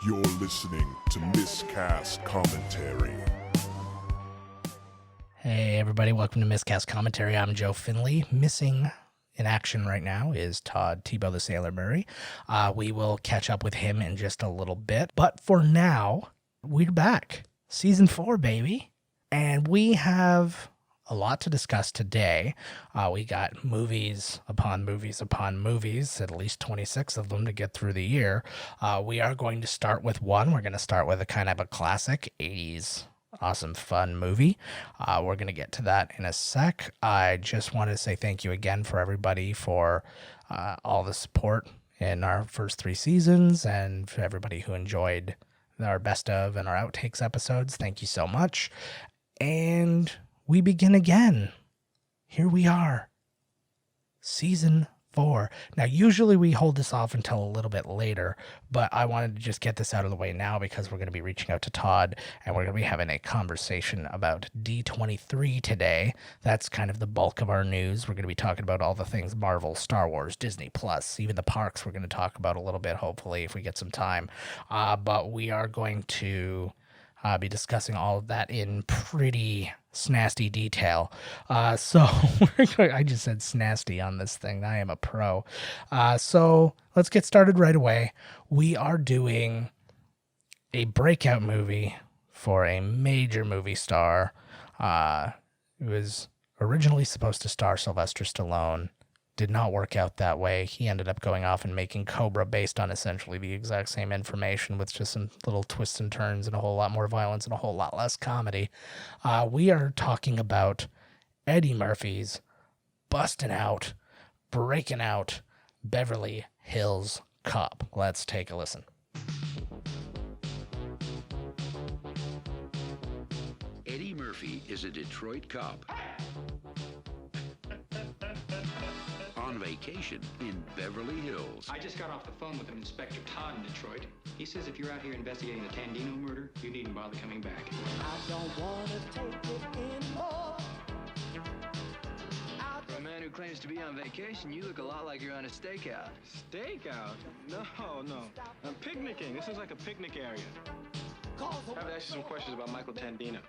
You're listening to Miscast Commentary. Hey everybody, welcome to Miscast Commentary. I'm Joe Finley. Missing in action right now is Todd Tebow the Sailor Murray. We will catch up with him in just a little bit. But for now, we're back. Season 4, baby. And we have a lot to discuss today. We got movies upon movies upon movies, at least 26 of them to get through the year. We are going to start with one. We're going to start with a kind of a classic 80s awesome fun movie. We're going to get to that in a sec. I just want to say thank you again for everybody for all the support in our first 3 seasons, and for everybody who enjoyed our best of and our outtakes episodes. Thank you so much. And we begin again. Here we are. Season 4. Now, usually we hold this off until a little bit later, but I wanted to just get this out of the way now because we're going to be reaching out to Todd and we're going to be having a conversation about D23 today. That's kind of the bulk of our news. We're going to be talking about all the things Marvel, Star Wars, Disney Plus, even the parks we're going to talk about a little bit, hopefully, if we get some time. But we are going to be discussing all of that in pretty snasty detail. So I just said snasty on this thing. I am a pro. So let's get started right away. We are doing a breakout movie for a major movie star. It was originally supposed to star Sylvester Stallone. Did not work out that way. He ended up going off and making Cobra based on essentially the exact same information with just some little twists and turns and a whole lot more violence and a whole lot less comedy. We are talking about Eddie Murphy's busting out, breaking out Beverly Hills Cop. Let's take a listen. Eddie Murphy is a Detroit cop on vacation in Beverly Hills. I just got off the phone with Inspector Todd in Detroit. He says if you're out here investigating the Tandino murder, you needn't bother coming back. I don't want to take it anymore. For a man who claims to be on vacation, you look a lot like you're on a stakeout. Stakeout? No. I'm picnicking. This is like a picnic area. I have to ask you some questions about Michael Tandino.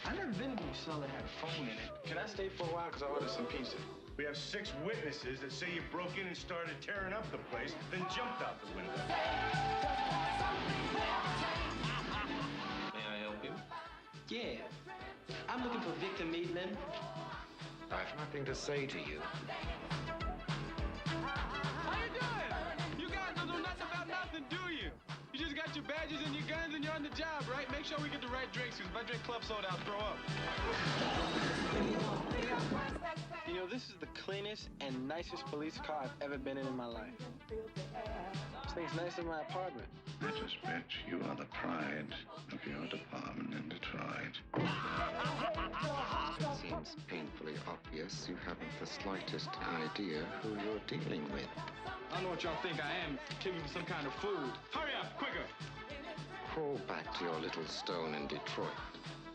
I've never been to a cell that had a phone in it. Can I stay for a while? Because I ordered some pizza. We have 6 witnesses that say you broke in and started tearing up the place, then jumped out the window. May I help you? Yeah. I'm looking for Victor Maitland. I have nothing to say to you. How you doing? You guys don't know nothing about nothing, do you? You just got your badges and your guns and you're on the job, right? Make sure we get the right drinks, because if I drink club soda, I'll throw up. You know, this is the cleanest and nicest police car I've ever been in my life. This thing's nicer than my apartment. Let us bet you are the pride of your department in Detroit. It seems painfully obvious you haven't the slightest idea who you're dealing with. I don't know what y'all think I am, killing some kind of food. Hurry up, quicker! Crawl back to your little stone in Detroit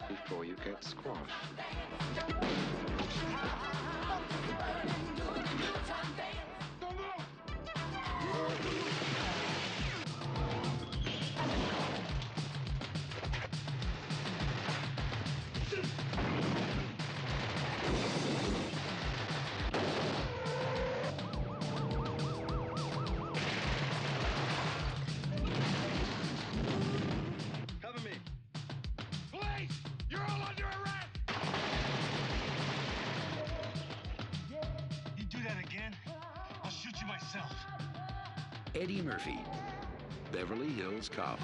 before you get squashed. Cover me. Police! You're all under arrest! You do that again, I'll shoot you myself. Eddie Murphy, Beverly Hills Cop.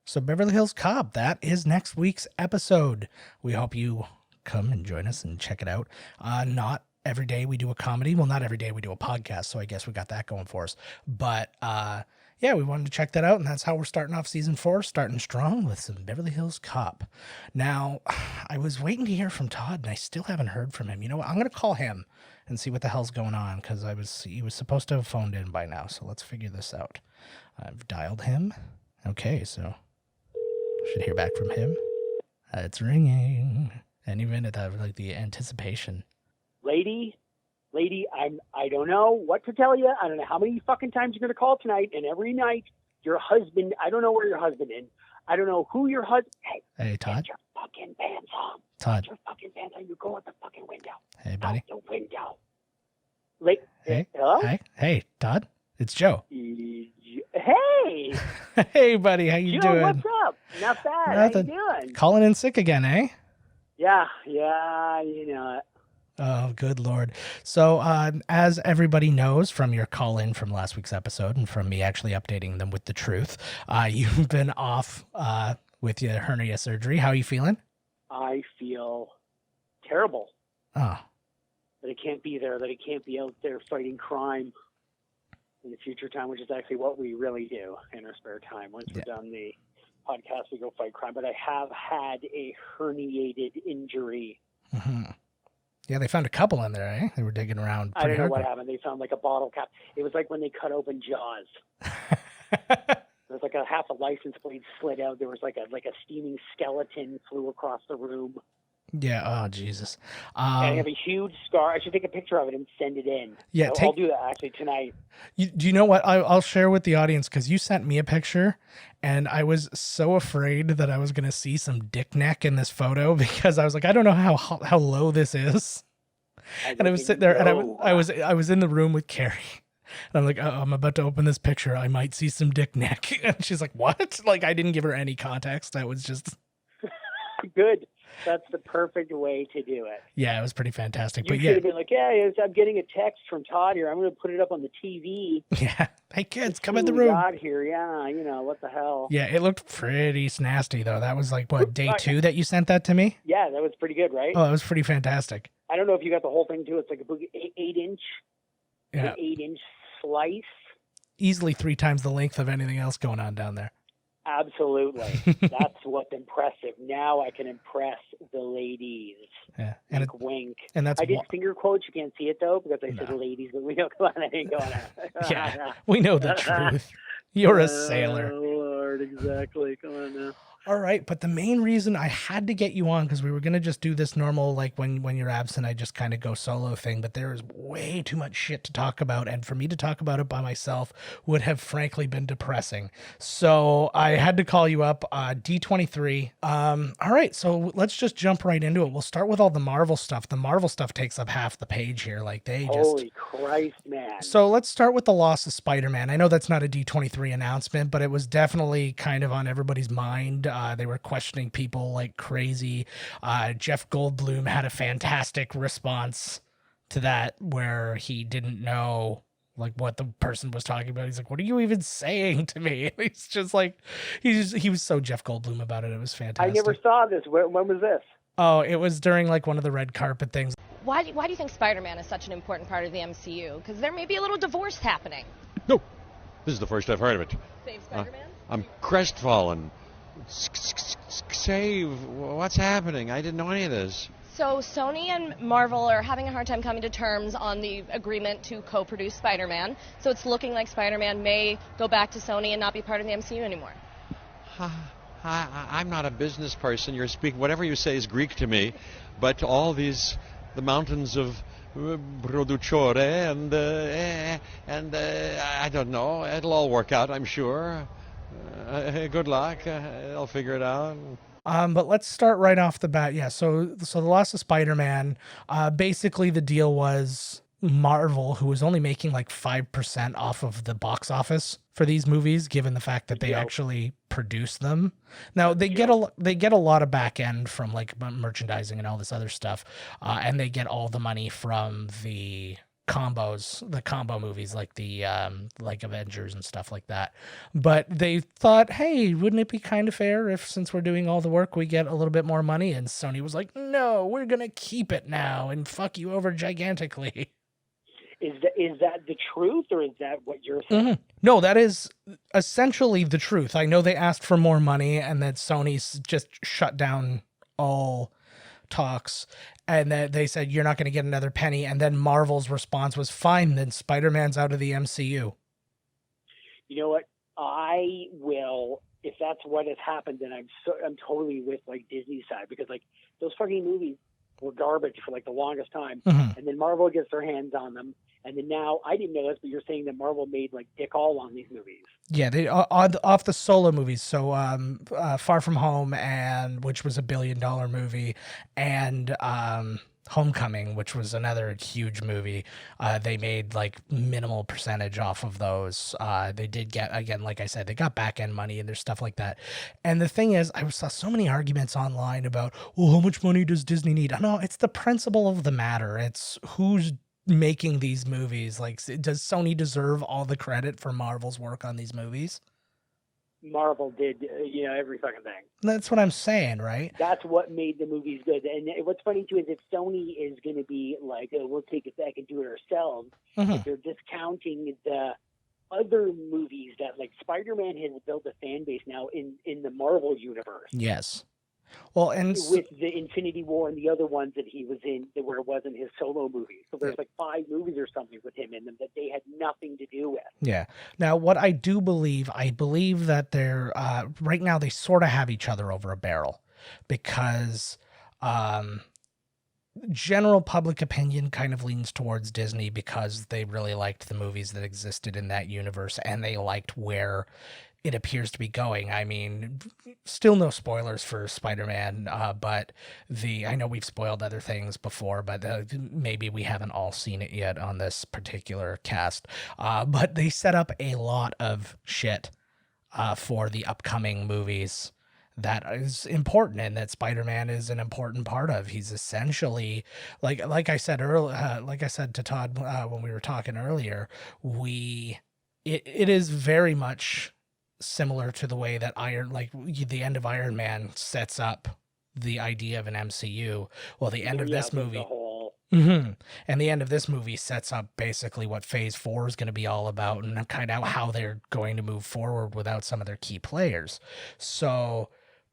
So Beverly Hills Cop, that is next week's episode. We hope you come and join us and check it out. Not every day we do a comedy. Well, not every day we do a podcast, so I guess we got that going for us. But yeah, we wanted to check that out, and that's how we're starting off season 4, starting strong with some Beverly Hills Cop. Now, I was waiting to hear from Todd, and I still haven't heard from him. You know what? I'm going to call him and see what the hell's going on, because he was supposed to have phoned in by now, so let's figure this out. I've dialed him. Okay, so should hear back from him. It's ringing. Any minute, that like the anticipation. Lady, I don't know what to tell you. I don't know how many fucking times you're going to call tonight, and every night your husband, I don't know where your husband is. I don't know who your husband. Hey, Todd. Get your fucking pants on. Todd. Get your fucking pants on. You go out the fucking window. Hey, buddy. Out the window. Hey. Hello? Hey, Todd. It's Joe. Hey. Hey, buddy. How you Joe, doing? what's up? Not bad. Nothing. How you doing? Calling in sick again, eh? Yeah, you know it. Oh, good Lord. So, as everybody knows from your call in from last week's episode and from me actually updating them with the truth, you've been off with your hernia surgery. How are you feeling? I feel terrible. Oh. That I can't be there, that I can't be out there fighting crime in the future time, which is actually what we really do in our spare time. Once we're done the podcast, we go fight crime. But I have had a herniated injury. Mm-hmm. Yeah, they found a couple in there, eh? They were digging around. I don't know what happened. They found like a bottle cap. It was like when they cut open Jaws. There was like half a license plate slid out. There was like a steaming skeleton flew across the room. Yeah. Oh, Jesus. And I have a huge scar. I should take a picture of it and send it in. Yeah, I'll do that actually tonight. Do you know what? I'll share with the audience because you sent me a picture, and I was so afraid that I was going to see some dick neck in this photo because I was like, I don't know how low this is. And I was sitting there, and I was in the room with Carrie. And I'm like, oh, I'm about to open this picture. I might see some dick neck. And she's like, what? Like, I didn't give her any context. I was just good. That's the perfect way to do it. Yeah, it was pretty fantastic. You But could yeah, have been like, yeah, I'm getting a text from Todd here. I'm going to put it up on the TV. yeah. Hey kids, come See in the what we room. got here. Yeah, what the hell? Yeah, it looked pretty nasty though. That was like what, day 2 that you sent that to me? Yeah, that was pretty good, right? Oh, it was pretty fantastic. I don't know if you got the whole thing too. It's like a 8-inch, Yeah. an 8-inch slice. Easily 3 times the length of anything else going on down there. Absolutely. That's what's impressive. Now I can impress the ladies. Yeah. And wink. And that's I did finger quotes. You can't see it though because I said ladies, but we don't go on. I ain't going on. Yeah, we know the truth. You're a sailor. Oh, Lord, exactly. Come on now. All right, but the main reason I had to get you on, because we were going to just do this normal, like when you're absent, I just kind of go solo thing, but there is way too much shit to talk about, and for me to talk about it by myself would have frankly been depressing. So I had to call you up, D23. All right, so let's just jump right into it. We'll start with all the Marvel stuff. The Marvel stuff takes up half the page here. Like they just... Holy Christ, man. So let's start with the loss of Spider-Man. I know that's not a D23 announcement, but it was definitely kind of on everybody's mind. They were questioning people like crazy. Jeff Goldblum had a fantastic response to that where he didn't know like what the person was talking about. He's like, what are you even saying to me? He's just like, he was so Jeff Goldblum about it. It was fantastic. I never saw this. When was this? Oh, it was during like one of the red carpet things. Why do you think Spider-Man is such an important part of the MCU? Because there may be a little divorce happening. No, this is the first I've heard of it. Save Spider-Man? I'm crestfallen. Save, what's happening? I didn't know any of this. So Sony and Marvel are having a hard time coming to terms on the agreement to co-produce Spider-Man. So it's looking like Spider-Man may go back to Sony and not be part of the MCU anymore. I'm not a business person. You're speaking, whatever you say is Greek to me. But all these, the mountains of produttore and I don't know. It'll all work out, I'm sure. Good luck. I'll figure it out. But let's start right off the bat. Yeah, so the loss of Spider-Man, basically the deal was Marvel, who was only making like 5% off of the box office for these movies, given the fact that they actually produce them. Now they get a lot of back end from like merchandising and all this other stuff, and they get all the money from the combo movies like the like Avengers and stuff like that. But they thought, hey, wouldn't it be kind of fair if, since we're doing all the work, we get a little bit more money? And Sony was like, no, we're gonna keep it now and fuck you over gigantically. Is that the truth, or is that what you're saying? Mm-hmm. No, that is essentially the truth. I know they asked for more money and that Sony's just shut down all talks, and that they said you're not going to get another penny, and then Marvel's response was, fine, then Spider-Man's out of the MCU. You know what? I will, if that's what has happened, then I'm totally with like Disney's side, because like those fucking movies were garbage for like the longest time, Mhm. and then Marvel gets their hands on them, and then now I didn't know this, but you're saying that Marvel made like dick all on these movies. Yeah, they off the solo movies. So Far From Home, and which was $1 billion movie, and Homecoming, which was another huge movie. They made like minimal percentage off of those. They did get, again, like I said, they got back end money and there's stuff like that. And the thing is, I saw so many arguments online about, well, how much money does Disney need? No, it's the principle of the matter. It's who's making these movies. Like, does Sony deserve all the credit for Marvel's work on these movies? Marvel did, every fucking thing. That's what I'm saying, right? That's what made the movies good. And what's funny too is if Sony is going to be like, oh, we'll take it back and do it ourselves, Mhm. they're discounting the other movies that, like, Spider-Man has built a fan base now in the Marvel universe. Yes. Well, and with the Infinity War and the other ones that he was in, where it wasn't his solo movies. So there's like 5 movies or something with him in them that they had nothing to do with. yeah. Now, what I believe that they're right now they sort of have each other over a barrel, because general public opinion kind of leans towards Disney because they really liked the movies that existed in that universe and they liked where it appears to be going. I mean, still no spoilers for Spider-Man, but I know we've spoiled other things before, but maybe we haven't all seen it yet on this particular cast. But they set up a lot of shit for the upcoming movies that is important and that Spider-Man is an important part of. He's essentially, like I said earlier, like I said to Todd when we were talking earlier, it is very much similar to the way that the end of Iron Man sets up the idea of an MCU. Well, the end of this movie, and the end of this movie sets up basically what Phase 4 is going to be all about and kind of how they're going to move forward without some of their key players. So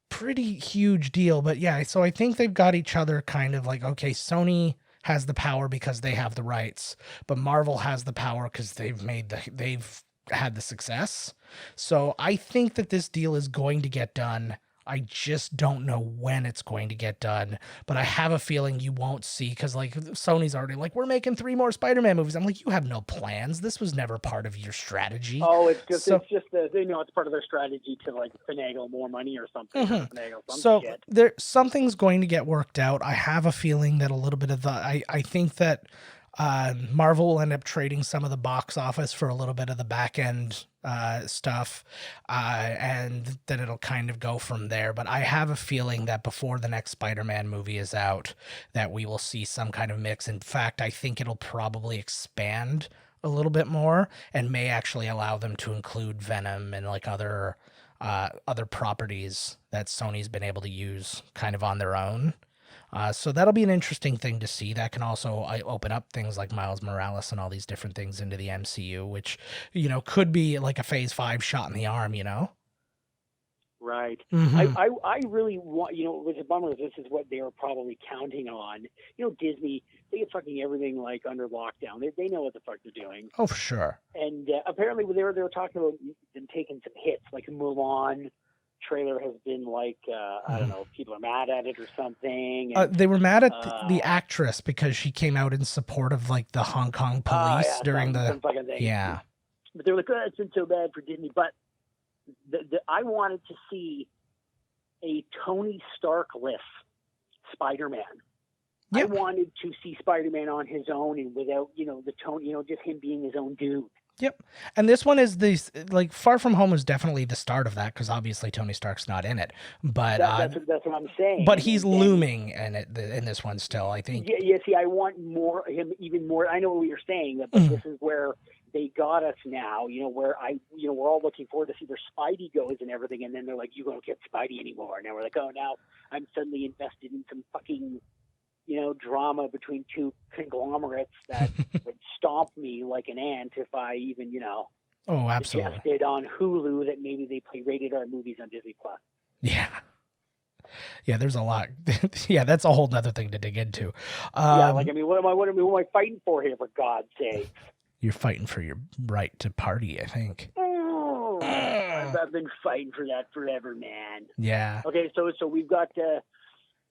pretty huge deal. But yeah, so I think they've got each other kind of like, okay, Sony has the power because they have the rights, but Marvel has the power because they've had the success. So I think that this deal is going to get done. I just don't know when it's going to get done, but I have a feeling you won't see, because like Sony's already like, we're making 3 more Spider-Man movies. I'm like, you have no plans. This was never part of your strategy. Oh, it's just it's part of their strategy to like finagle more money or something. Something's going to get worked out. I have a feeling that a little bit of I think that Marvel will end up trading some of the box office for a little bit of the back end stuff, and then it'll kind of go from there. But I have a feeling that before the next Spider-Man movie is out, that we will see some kind of mix. In fact, I think it'll probably expand a little bit more and may actually allow them to include Venom and like other properties that Sony's been able to use kind of on their own. So that'll be an interesting thing to see. That can also open up things like Miles Morales and all these different things into the MCU, which, could be like a Phase 5 shot in the arm, Right. Mm-hmm. I really want, what's a bummer is this is what they were probably counting on. Disney, they get fucking everything like under lockdown. They know what the fuck they're doing. Oh, for sure. And apparently they were talking about them taking some hits, like Mulan. Trailer has been like, I don't know, people are mad at it or something. And, they were mad at the actress because she came out in support of like the Hong Kong police during some fucking thing. Yeah. But they're like, oh, it's been so bad for Disney. But I wanted to see a Tony Stark-less Spider-Man. Yep. I wanted to see Spider-Man on his own and without, the Tony, just him being his own dude. Yep. And this one is Far From Home is definitely the start of that, because obviously Tony Stark's not in it. But that's what I'm saying. But he's looming in this one still, I think. Yeah, see, I want him even more. I know what you're saying, but this is where they got us now, where we're all looking forward to see where Spidey goes and everything, and then they're like, you don't get Spidey anymore. Now we're like, oh, now I'm suddenly invested in some fucking drama between 2 conglomerates that would stomp me like an ant if I even, oh, absolutely, suggested on Hulu that maybe they play rated R movies on Disney Plus. Yeah. Yeah, there's a lot. Yeah, that's a whole nother thing to dig into. What am I fighting for here, for God's sake? You're fighting for your right to party, I think. Oh, I've been fighting for that forever, man. Yeah. Okay, so we've got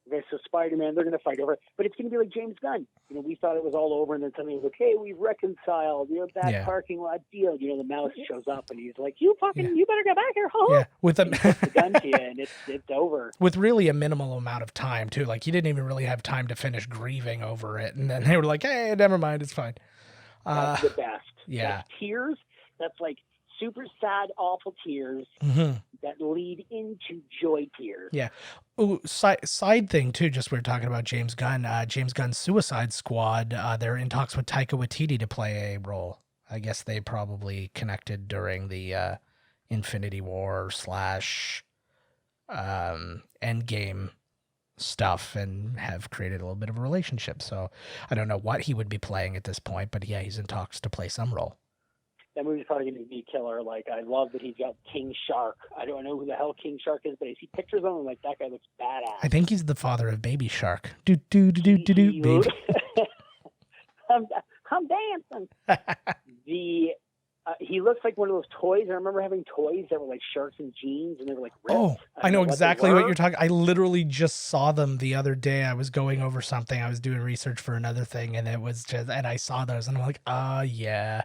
Okay, so Spider-Man, they're going to fight over it, but it's going to be like James Gunn. You know, we thought it was all over, and then suddenly it's like, hey, we've reconciled. You know, that parking lot deal. You know, the mouse shows up, and he's like, you better get back here. Yeah, with the gun to you, and it's over. With really a minimal amount of time too. Like he didn't even really have time to finish grieving over it, and then they were like, hey, never mind, it's fine. That's the best. Yeah, that's tears. That's like super sad, awful tears that lead into joy tears. Yeah. Ooh, side thing too. Just we were talking about James Gunn. James Gunn's Suicide Squad. They're in talks with Taika Waititi to play a role. I guess they probably connected during the Infinity War / Endgame stuff and have created a little bit of a relationship. So I don't know what he would be playing at this point, but yeah, he's in talks to play some role. That movie's probably going to be killer. Like, I love that he's got King Shark. I don't know who the hell King Shark is, but I see pictures of him, like, that guy looks badass. I think he's the father of Baby Shark. Baby. I'm dancing. He looks like one of those toys. I remember having toys that were like sharks and jeans, and they were like ripped. Oh, I know exactly what you're talking. I literally just saw them the other day. I was going over something. I was doing research for another thing, and I saw those, and I'm like, yeah.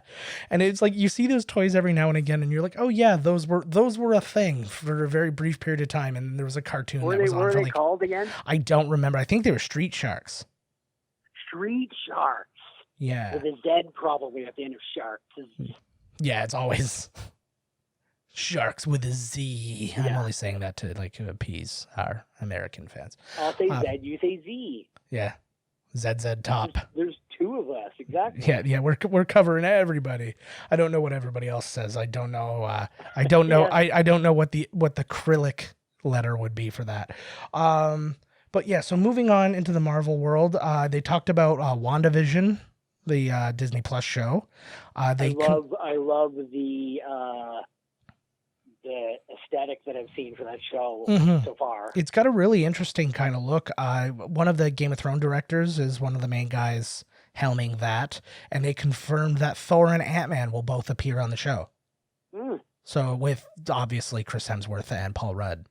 And it's like you see those toys every now and again, and you're like, oh yeah, those were a thing for a very brief period of time, and there was a cartoon that was on. What were they called again? I don't remember. I think they were Street Sharks. Street Sharks. Yeah. With a Z probably at the end of Sharks. Yeah, it's always Sharks with a Z. I'm only saying that to like appease our American fans. I'll say Z, you say Z. Yeah, ZZ Top. There's two of us, exactly. Yeah, we're covering everybody. I don't know what everybody else says. I don't know. I don't know. I don't know what the Cyrillic letter would be for that. But yeah, so moving on into the Marvel world, they talked about WandaVision, the Disney Plus show. I love the aesthetic that I've seen for that show so far. It's got a really interesting kind of look. One of the Game of Thrones directors is one of the main guys helming that, and they confirmed that Thor and Ant-Man will both appear on the show. So with obviously Chris Hemsworth and Paul Rudd.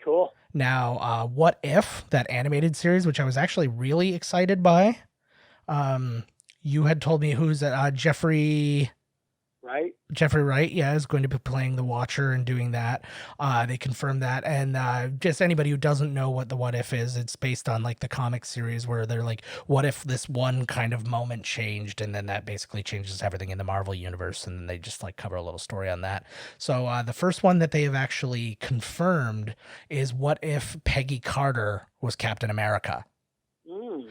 Cool. Now, What If, that animated series, which I was actually really excited by. You had told me who's that? Jeffrey Wright. Jeffrey Wright, yeah, is going to be playing the Watcher and doing that. They confirmed that. And just anybody who doesn't know what the What If is, it's based on like the comic series where they're like, what if this one kind of moment changed? And then that basically changes everything in the Marvel universe. And then they just like cover a little story on that. So the first one that they have actually confirmed is what if Peggy Carter was Captain America?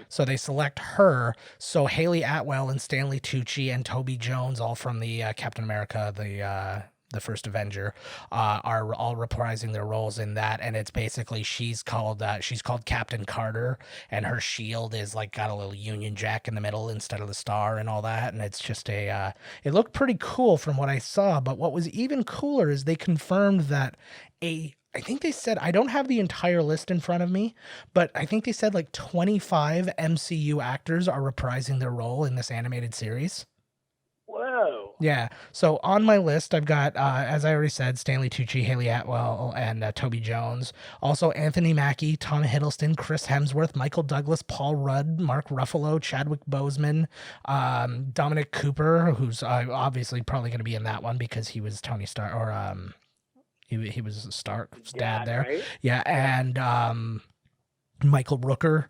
So they select her. So Haley Atwell and Stanley Tucci and Toby Jones, all from the Captain America, the first Avenger, are all reprising their roles in that. And it's basically she's called Captain Carter, and her shield is like got a little Union Jack in the middle instead of the star and all that. And it's just it looked pretty cool from what I saw. But what was even cooler is they confirmed that I think they said, I don't have the entire list in front of me, but I think they said like 25 MCU actors are reprising their role in this animated series. Whoa. Yeah. So on my list, I've got, as I already said, Stanley Tucci, Haley Atwell, and Toby Jones. Also Anthony Mackie, Tom Hiddleston, Chris Hemsworth, Michael Douglas, Paul Rudd, Mark Ruffalo, Chadwick Boseman, Dominic Cooper, who's obviously probably going to be in that one because he was Tony Stark, or he was Stark's dad there. Right? Yeah, and Michael Rooker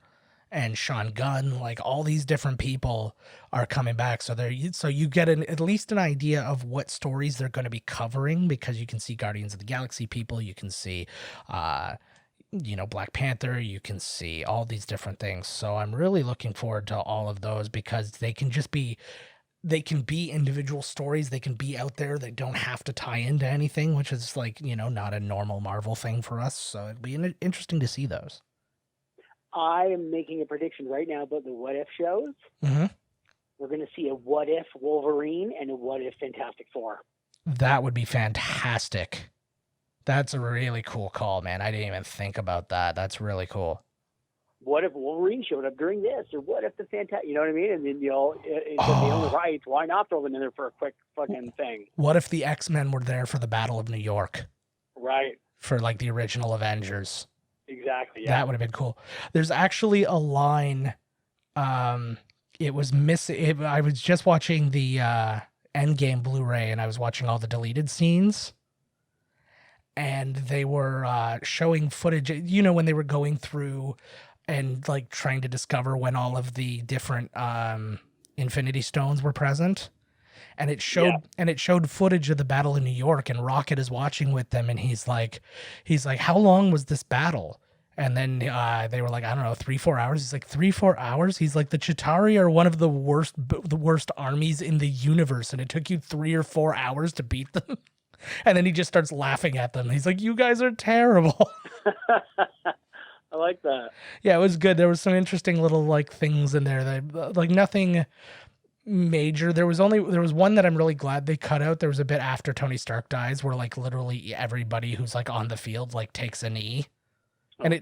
and Sean Gunn, like all these different people are coming back. So you get at least an idea of what stories they're going to be covering, because you can see Guardians of the Galaxy people, you can see Black Panther, you can see all these different things. So I'm really looking forward to all of those, because they can be individual stories. They can be out there. They don't have to tie into anything, which is like, not a normal Marvel thing for us. So it'd be interesting to see those. I am making a prediction right now about the What If shows. Mm-hmm. We're going to see a What If Wolverine and a What If Fantastic Four. That would be fantastic. That's a really cool call, man. I didn't even think about that. That's really cool. What if Wolverine showed up during this? Or what if the Fantastic, you know what I mean? And then the only rights, why not throw them in there for a quick fucking thing? What if the X-Men were there for the Battle of New York? Right. For like the original Avengers. Exactly. Yeah. That would have been cool. There's actually a line. It was missing. I was just watching the Endgame Blu-ray, and I was watching all the deleted scenes. And they were showing footage, when they were going through and like trying to discover when all of the different Infinity Stones were present. And it showed footage of the battle in New York, and Rocket is watching with them, and he's like, how long was this battle? And then they were like, I don't know, 3-4 hours. He's like, 3-4 hours? He's like, the Chitauri are one of the worst armies in the universe, and it took you 3 or 4 hours to beat them. And then he just starts laughing at them. He's like, you guys are terrible. I like that. Yeah, it was good. There was some interesting little like things in there that like nothing major. There was one that I'm really glad they cut out. There was a bit after Tony Stark dies where like literally everybody who's like on the field like takes a knee. And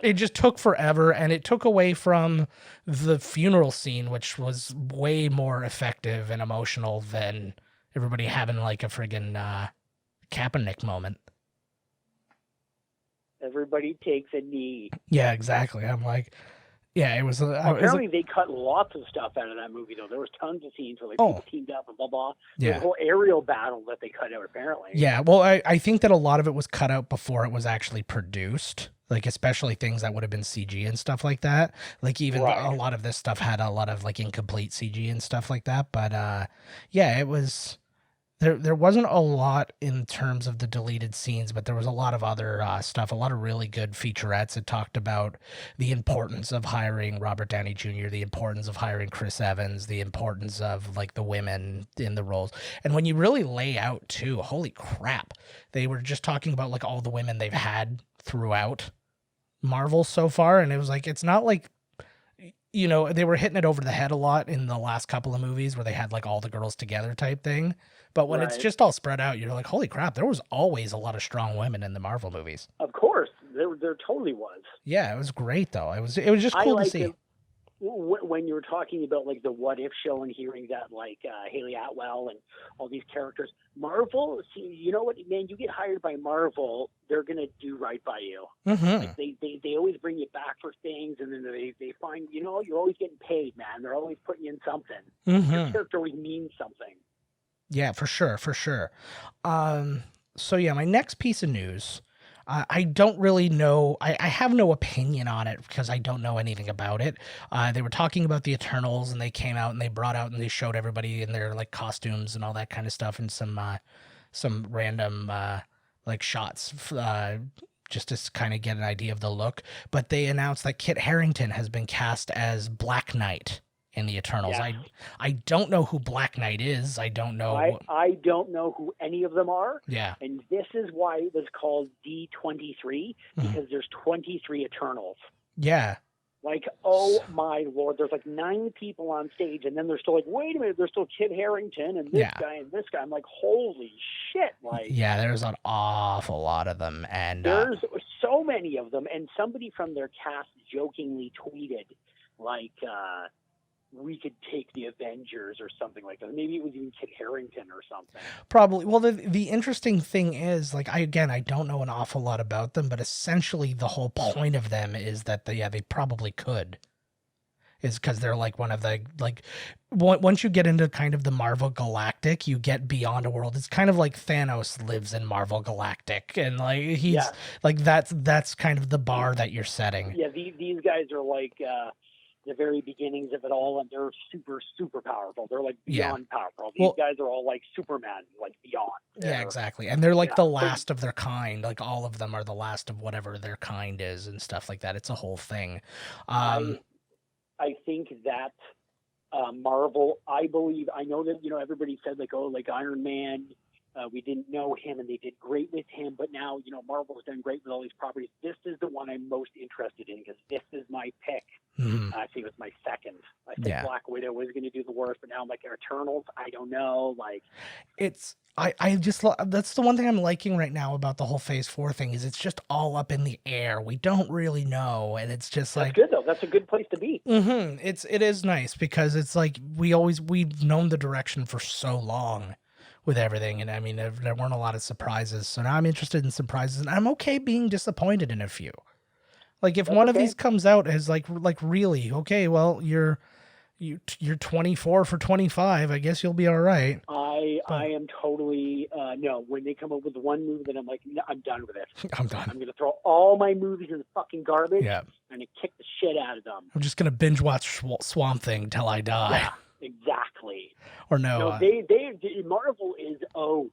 it just took forever, and it took away from the funeral scene, which was way more effective and emotional than everybody having like a friggin' Kaepernick moment. Everybody takes a knee. Yeah, exactly. I'm like, yeah, it was. Apparently, they cut lots of stuff out of that movie, though. There was tons of scenes where people teamed up and blah blah. Yeah. The whole aerial battle that they cut out, apparently. Yeah, well, I think that a lot of it was cut out before it was actually produced. Like, especially things that would have been CG and stuff like that. Like, even a lot of this stuff had a lot of, like, incomplete CG and stuff like that. But, yeah, it was... There wasn't a lot in terms of the deleted scenes, but there was a lot of other stuff, a lot of really good featurettes that talked about the importance of hiring Robert Downey Jr., the importance of hiring Chris Evans, the importance of, like, the women in the roles. And when you really lay out, too, holy crap, they were just talking about, like, all the women they've had throughout Marvel so far, and it was like, it's not like, they were hitting it over the head a lot in the last couple of movies where they had like all the girls together type thing, but when it's just all spread out, you're like, holy crap, there was always a lot of strong women in the Marvel movies. Of course, there totally was. Yeah, it was great though. It was just cool to see. When you were talking about like the What If show and hearing that like Haley Atwell and all these characters, Marvel, see, you know what, man, you get hired by Marvel, they're going to do right by you. Mm-hmm. Like they always bring you back for things, and then they find, you're always getting paid, man. They're always putting you in something. Mm-hmm. Your character always means something. Yeah, for sure. So yeah, my next piece of news, I don't really know. I have no opinion on it because I don't know anything about it. They were talking about the Eternals, and they came out and they brought out and they showed everybody in their like costumes and all that kind of stuff, and some random like shots just to kind of get an idea of the look. But they announced that Kit Harrington has been cast as Black Knight in the Eternals. Yeah. I don't know who Black Knight is. I don't know. I don't know who any of them are. Yeah. And this is why it was called D23, because there's 23 Eternals. Yeah. Like, oh my Lord, there's like 9 people on stage, and then they're still like, wait a minute, there's still Kit Harrington and this guy and this guy. I'm like, holy shit. Like, yeah, there's an awful lot of them. And there's so many of them. And somebody from their cast jokingly tweeted, like, we could take the Avengers or something like that. Maybe it was even Kit Harrington or something. Probably. Well, the interesting thing is, like, I don't know an awful lot about them, but essentially the whole point of them is that they probably could. Is because they're like one of the, like, once you get into kind of the Marvel Galactic, you get beyond a world. It's kind of like Thanos lives in Marvel Galactic, and like he's like that's kind of the bar that you're setting. Yeah, these guys are like the very beginnings of it all, and they're super, super powerful. They're like beyond powerful. These guys are all like Superman, like beyond. Yeah, exactly. And they're like the last of their kind. Like all of them are the last of whatever their kind is and stuff like that. It's a whole thing. I think that Marvel, I know that, everybody said like, oh, like Iron Man, we didn't know him and they did great with him, but now, Marvel's done great with all these properties. This is the one I'm most interested in because this is my pick. Mm-hmm. Actually, it was my second. I think Black Widow was going to do the worst, but now I'm like, Eternals, I don't know. Like, I just, that's the one thing I'm liking right now about the whole Phase 4 thing is it's just all up in the air. We don't really know. And it's just like, that's good though. That's a good place to be. Mm-hmm. It is nice because it's like, we've known the direction for so long with everything. And I mean, there weren't a lot of surprises. So now I'm interested in surprises and I'm okay being disappointed in a few. Like if one of these comes out as like really, okay, well, you're 24 for 25. I guess you'll be all right. I am totally no. When they come up with one movie that I'm like, no, I'm done with it. I'm done. I'm gonna throw all my movies in the fucking garbage. Yeah. And kick the shit out of them. I'm just gonna binge watch Swamp Thing till I die. Yeah, exactly. Or no. Marvel is owed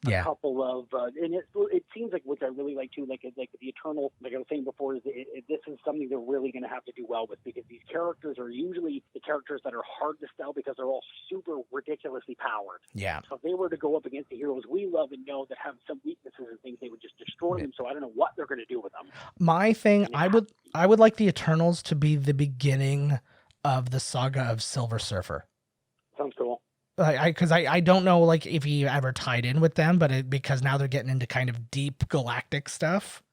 a couple of, and it seems like, which I really like too, like the Eternal, like I was saying before, this is something they're really going to have to do well with, because these characters are usually the characters that are hard to sell because they're all super ridiculously powered. Yeah. So if they were to go up against the heroes we love and know that have some weaknesses and things, they would just destroy them. So I don't know what they're going to do with them. My thing, I would like the Eternals to be the beginning of the saga of Silver Surfer. Sounds cool. Because I don't know like if he ever tied in with them, but because now they're getting into kind of deep galactic stuff,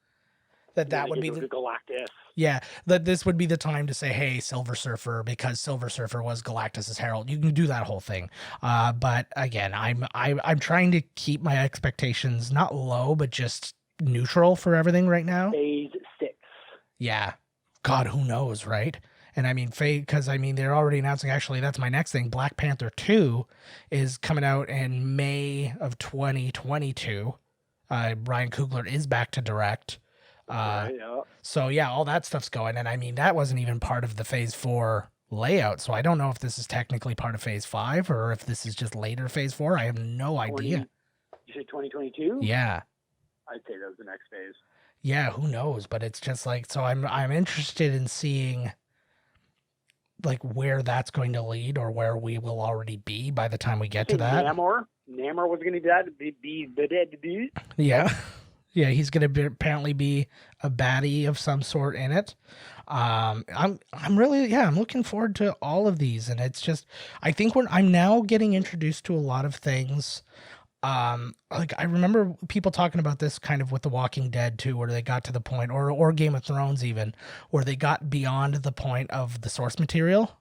that would be the Galactus. Yeah, that this would be the time to say, hey, Silver Surfer, because Silver Surfer was Galactus's herald. You can do that whole thing. But again, I'm trying to keep my expectations not low, but just neutral for everything right now. Phase 6. Yeah. God, who knows, right? And I mean, because I mean, they're already announcing, actually, that's my next thing. Black Panther 2 is coming out in May of 2022. Ryan Coogler is back to direct. So yeah, all that stuff's going. And I mean, that wasn't even part of the Phase 4 layout. So I don't know if this is technically part of Phase 5 or if this is just later Phase 4. I have no idea. You say 2022? Yeah. I'd say that was the next phase. Yeah, who knows? But it's just like, so I'm interested in seeing like where that's going to lead, or where we will already be by the time we get to that. Namor was going to be that. Yeah. Yeah, he's going to apparently be a baddie of some sort in it. I'm looking forward to all of these, and it's just, I think I'm now getting introduced to a lot of things. Like I remember people talking about this kind of with The Walking Dead too, where they got to the point, or Game of Thrones even, where they got beyond the point of the source material.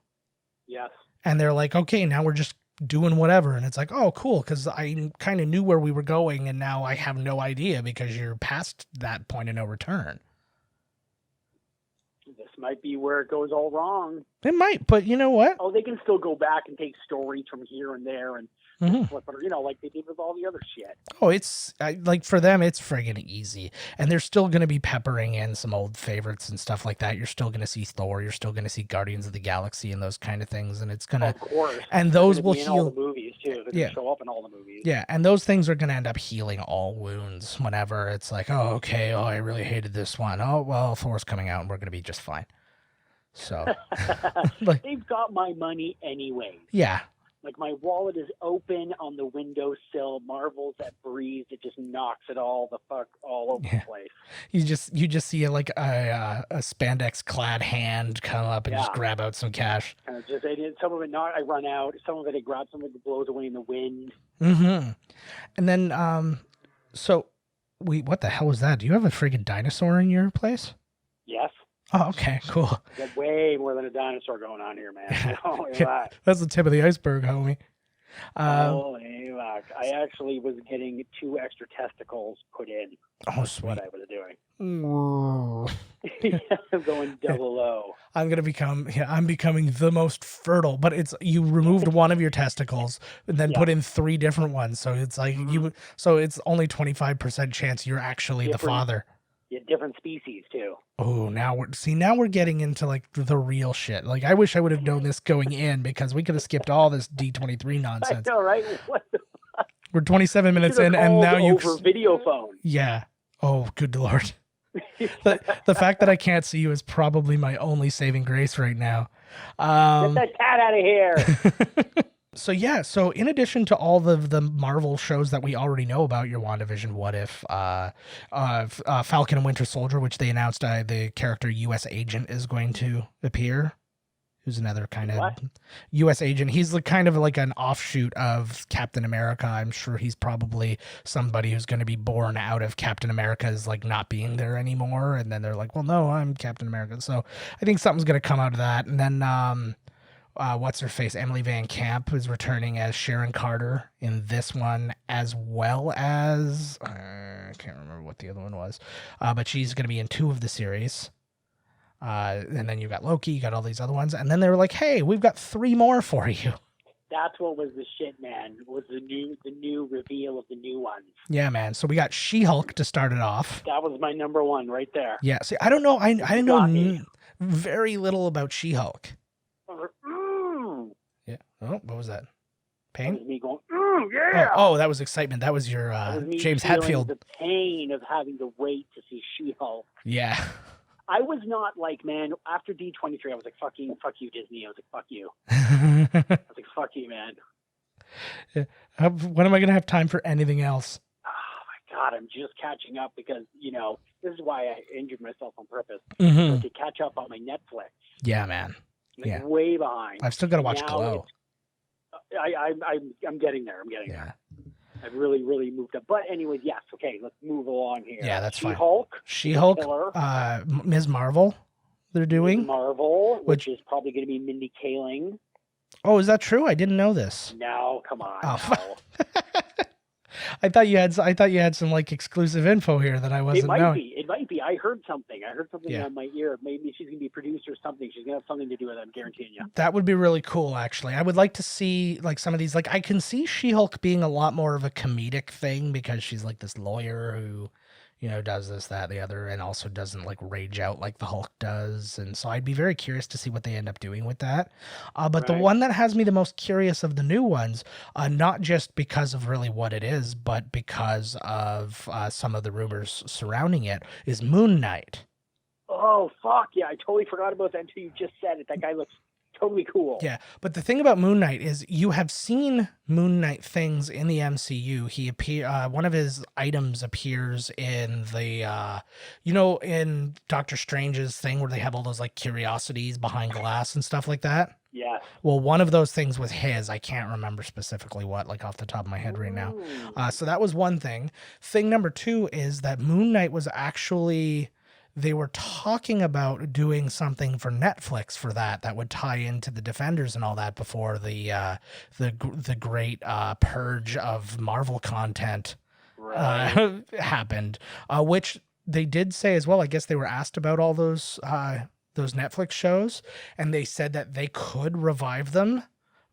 Yes. And they're like, okay, now we're just doing whatever. And it's like, oh, cool. Because I kind of knew where we were going, and now I have no idea because you're past that point of no return. This might be where it goes all wrong. It might, but you know what? Oh, they can still go back and take stories from here and there and flip it, like they did with all the other shit. Oh, it's like for them, it's friggin' easy. And they're still going to be peppering in some old favorites and stuff like that. You're still going to see Thor. You're still going to see Guardians of the Galaxy and those kind of things. And it's going to, of course. And those will be in heal. all the movies too. They're going to show up in all the movies. Yeah. And those things are going to end up healing all wounds whenever it's like, oh, okay. Oh, I really hated this one. Oh, well, Thor's coming out and we're going to be just fine. So they've got my money anyway. Yeah. Like my wallet is open on the windowsill. Marvel's that breeze that just knocks it all the fuck all over the place. You just see like a spandex clad hand come up and just grab out some cash. And some of it I run out. Some of it I grab. Some of it blows away in the wind. Mm-hmm. And then so what the hell was that? Do you have a friggin' dinosaur in your place? Yes. Oh, okay, cool. We got way more than a dinosaur going on here, man. That's the tip of the iceberg, homie. Holy fuck. I actually was getting 2 extra testicles put in. Oh, sweet. What I was doing. I'm going double O. I'm becoming the most fertile, but it's, you removed one of your testicles and then put in 3 different ones. So it's like so it's only 25% chance you're actually the father. Yeah, different species too. Oh, now we're getting into like the real shit. Like I wish I would have known this going in, because we could have skipped all this D23 nonsense. I know, right? What the fuck? We're 27 minutes in, and now you over video phone. Yeah. Oh, good Lord. The fact that I can't see you is probably my only saving grace right now. Get that cat out of here. So yeah, so in addition to all the Marvel shows that we already know about, your WandaVision, What If, Falcon and Winter Soldier, which they announced the character U.S. Agent is going to appear, who's another kind of U.S. Agent. He's kind of like an offshoot of Captain America. I'm sure he's probably somebody who's going to be born out of Captain America's like not being there anymore, and then they're like, well, no, I'm Captain America. So I think something's going to come out of that, and then what's her face? Emily Van Camp is returning as Sharon Carter in this one, as well as I can't remember what the other one was, but she's going to be in 2 of the series. And then you got Loki, you got all these other ones. And then they were like, hey, we've got 3 more for you. That's what was the shit, man. Was the new reveal of the new ones. Yeah, man. So we got She-Hulk to start it off. That was my number one right there. Yeah. See, I don't know. I know very little about She-Hulk. Yeah. Oh, what was that? Pain? That was me going, yeah. Oh, that was excitement. That was your James Hetfield. The pain of having to wait to see She-Hulk. Yeah. I was not like, man, after D23, I was like, fuck you, Disney. I was like, fuck you. I was like, fuck you, man. Yeah. When am I going to have time for anything else? Oh, my God. I'm just catching up because, this is why I injured myself on purpose. Mm-hmm. So to catch up on my Netflix. Yeah, man. I'm way behind. I've still got to watch Glow. I'm getting there. There. I've really, really moved up. But anyways, yes. Okay, let's move along here. Yeah, that's fine. She-Hulk. Ms. Marvel, they're doing. Ms. Marvel, which is probably going to be Mindy Kaling. Oh, is that true? I didn't know this. No, come on. Oh. No. I thought you had some like exclusive info here that I wasn't knowing. It might be. I heard something on my ear. Maybe she's going to be produced or something. She's going to have something to do with it. I'm guaranteeing you. That would be really cool, actually. I would like to see like some of these. Like I can see She-Hulk being a lot more of a comedic thing because she's like this lawyer who, does this, that, the other, and also doesn't like rage out like the Hulk does. And so I'd be very curious to see what they end up doing with that. But the one that has me the most curious of the new ones, not just because of really what it is, but because of some of the rumors surrounding it, is Moon Knight. Oh, fuck. Yeah, I totally forgot about that until you just said it. That guy looks totally cool. Yeah, but the thing about Moon Knight is you have seen Moon Knight things in the MCU. One of his items appears in the, in Doctor Strange's thing where they have all those like curiosities behind glass and stuff like that. Yeah. Well, one of those things was his. I can't remember specifically what, like off the top of my head right now. So that was one thing. Thing number 2 is that Moon Knight was actually... They were talking about doing something for Netflix for that would tie into the Defenders and all that before the great purge of Marvel content happened, which they did say as well. I guess they were asked about all those Netflix shows, and they said that they could revive them,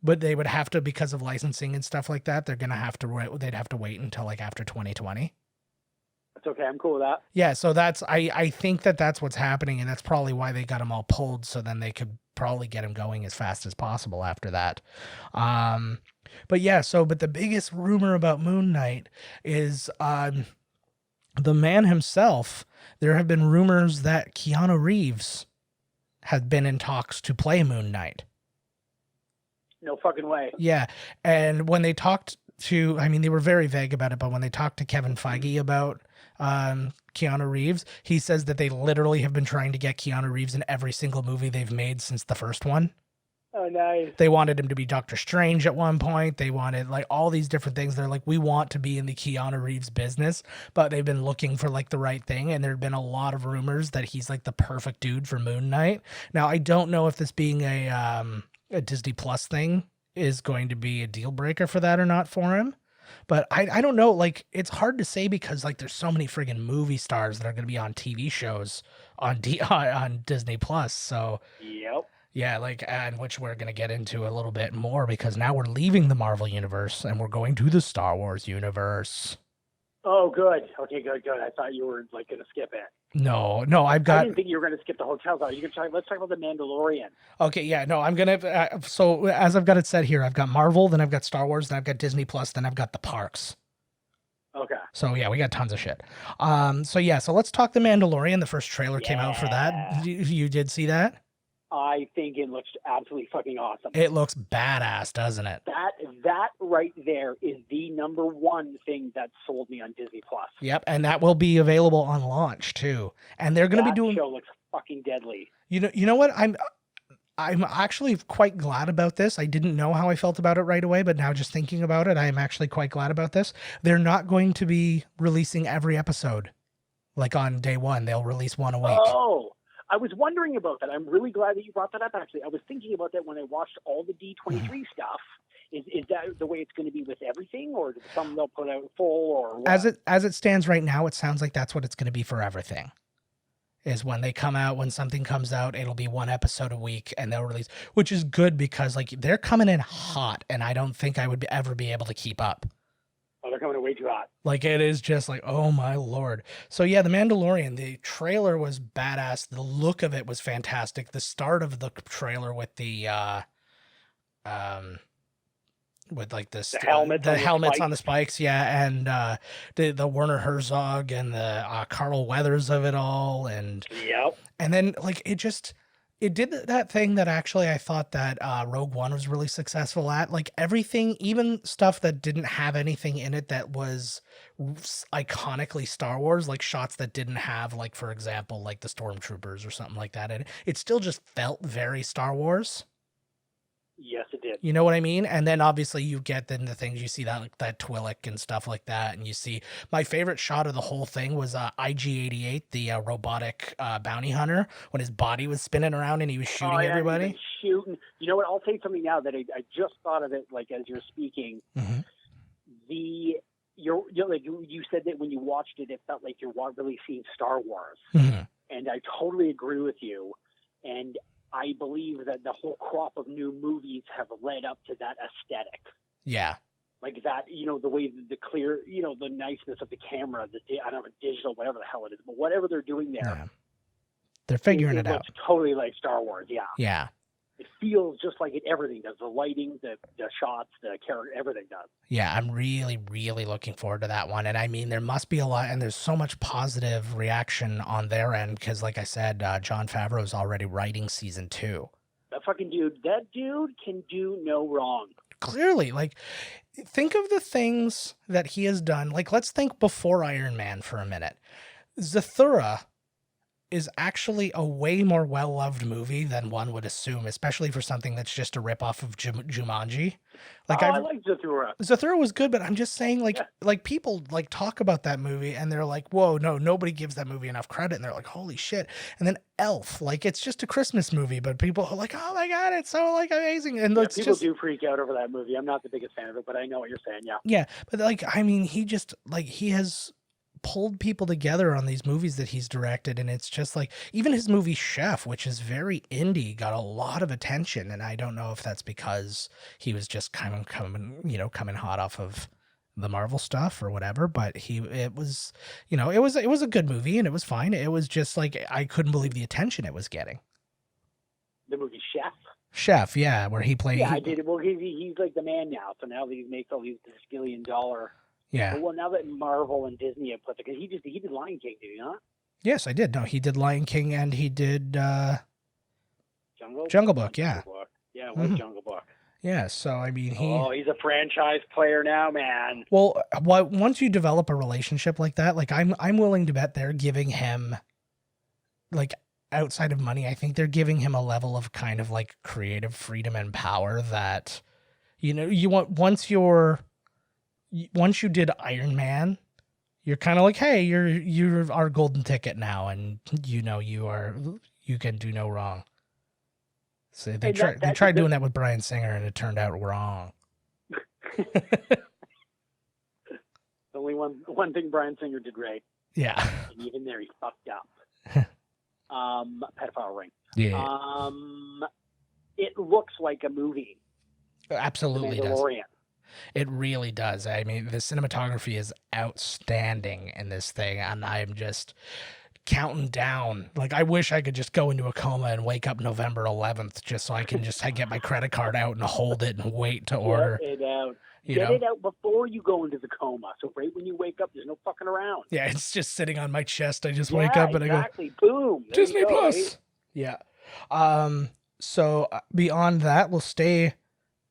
but they would have to, because of licensing and stuff like that, they'd have to wait until like after 2020. That's okay. I'm cool with that. Yeah, so I think that's what's happening, and that's probably why they got him all pulled, so then they could probably get him going as fast as possible after that. But the biggest rumor about Moon Knight is the man himself. There have been rumors that Keanu Reeves had been in talks to play Moon Knight. No fucking way. Yeah, and when they talked to, they were very vague about it, but when they talked to Kevin Feige about Keanu Reeves, he says that they literally have been trying to get Keanu Reeves in every single movie they've made since the first one. Oh, nice. They wanted him to be Doctor Strange at one point. They wanted like all these different things. They're like, we want to be in the Keanu Reeves business, but they've been looking for like the right thing. And there've been a lot of rumors that he's like the perfect dude for Moon Knight. Now, I don't know if this being a Disney Plus thing is going to be a deal breaker for that or not for him. But I don't know, like, it's hard to say because, like, there's so many friggin' movie stars that are going to be on TV shows on Disney Plus. So, yep. Yeah, like, and which we're going to get into a little bit more because now we're leaving the Marvel universe and we're going to the Star Wars universe. Oh, good. Okay, good. I thought you were, like, going to skip it. No, I didn't think you were going to skip the hotels. Let's talk about the Mandalorian. Okay, yeah, no, I'm going to, so as I've got it set here, I've got Marvel, then I've got Star Wars, then I've got Disney Plus, then I've got the parks. Okay. So yeah, we got tons of shit. So let's talk the Mandalorian. The first trailer came out for that. You did see that? I think it looks absolutely fucking awesome. It looks badass, doesn't it? That right there is the number one thing that sold me on Disney Plus. Yep, and that will be available on launch too. And they're going to be doing. That show looks fucking deadly. You know what? I'm actually quite glad about this. I didn't know how I felt about it right away, but now just thinking about it, I am actually quite glad about this. They're not going to be releasing every episode like on day one. They'll release one a week. Oh. I was wondering about that. I'm really glad that you brought that up, actually. I was thinking about that when I watched all the D23 stuff. Is that the way it's going to be with everything, or some they'll put out full, or what? As it stands right now, it sounds like that's what it's going to be for everything. is when they come out, when something comes out, it'll be one episode a week and they'll release, which is good because like they're coming in hot and I don't think I would ever be able to keep up. Oh, they're coming in way too hot. Like it is just like, oh my Lord. So yeah, The Mandalorian, the trailer was badass. The look of it was fantastic. The start of the trailer with the with like this the helmets on the spikes, yeah, and the Werner Herzog and the Carl Weathers of it all, and yep. And then like it did that thing that actually I thought that Rogue One was really successful at. Like everything, even stuff that didn't have anything in it that was iconically Star Wars, like shots that didn't have, like for example, like the Stormtroopers or something like that, and it still just felt very Star Wars. Yes, it did. You know what I mean? And then obviously you get then the things you see that like that Twi'lek and stuff like that. And you see my favorite shot of the whole thing was IG-88, the robotic bounty hunter, when his body was spinning around and he was shooting everybody. Shooting. You know what? I'll say something now that I just thought of it. Like as you're speaking, mm-hmm. You're like you said that when you watched it, it felt like you're really seeing Star Wars, mm-hmm. and I totally agree with you. And I believe that the whole crop of new movies have led up to that aesthetic. Yeah. Like that, the way the clear, the niceness of the camera, I don't know, digital, whatever the hell it is, but whatever they're doing there. Yeah. They're figuring it out. It's totally like Star Wars, yeah. Yeah. It feels just like everything does. The lighting, the shots, the character, everything does. Yeah, I'm really, really looking forward to that one. And I mean, there must be a lot, and there's so much positive reaction on their end because, like I said, Jon Favreau is already writing season 2. That dude can do no wrong. Clearly, like, think of the things that he has done. Like, let's think before Iron Man for a minute. Zathura is actually a way more well-loved movie than one would assume, especially for something that's just a ripoff of Jumanji. Like I like Zathura. Zathura was good, but I'm just saying, like people like talk about that movie and they're like, "Whoa, no, nobody gives that movie enough credit." And they're like, "Holy shit!" And then Elf, like it's just a Christmas movie, but people are like, "Oh my god, it's so like amazing!" And people do freak out over that movie. I'm not the biggest fan of it, but I know what you're saying. Yeah. Yeah, but like I mean, he has pulled people together on these movies that he's directed, and it's just like even his movie Chef, which is very indie, got a lot of attention, and I don't know if that's because he was just coming hot off of the Marvel stuff or whatever, but it was a good movie and it was fine. It was just like I couldn't believe the attention it was getting. The movie Chef, yeah, where he played. Yeah, I did it. Well, he's like the man now, so now he makes all these $1 Yeah. Well, now that Marvel and Disney have put because he did Lion King, did he not? Yes, I did. No, he did Lion King and he did Jungle Book. Yeah. Yeah, it was Jungle Book. Yeah. So I mean, he's a franchise player now, man. Well, once you develop a relationship like that, like I'm willing to bet they're giving him, like outside of money, I think they're giving him a level of kind of like creative freedom and power that, you want once you did Iron Man, you're kind of like, hey, you're our golden ticket now, and you can do no wrong. So they tried doing that with Bryan Singer, and it turned out wrong. Only one thing Bryan Singer did right. Yeah. And even there, he fucked up. Pedophile ring. Yeah. It looks like a movie. Absolutely does. Mandalorian. It really does. I mean, the cinematography is outstanding in this thing, and I'm just counting down. Like, I wish I could just go into a coma and wake up November 11th just so I can just get my credit card out and hold it and wait to order. Get it out. Get it out before you go into the coma. So right when you wake up, there's no fucking around. Yeah, it's just sitting on my chest. I just wake up and exactly. I go, boom. Disney Plus. Right? Yeah. So beyond that, we'll stay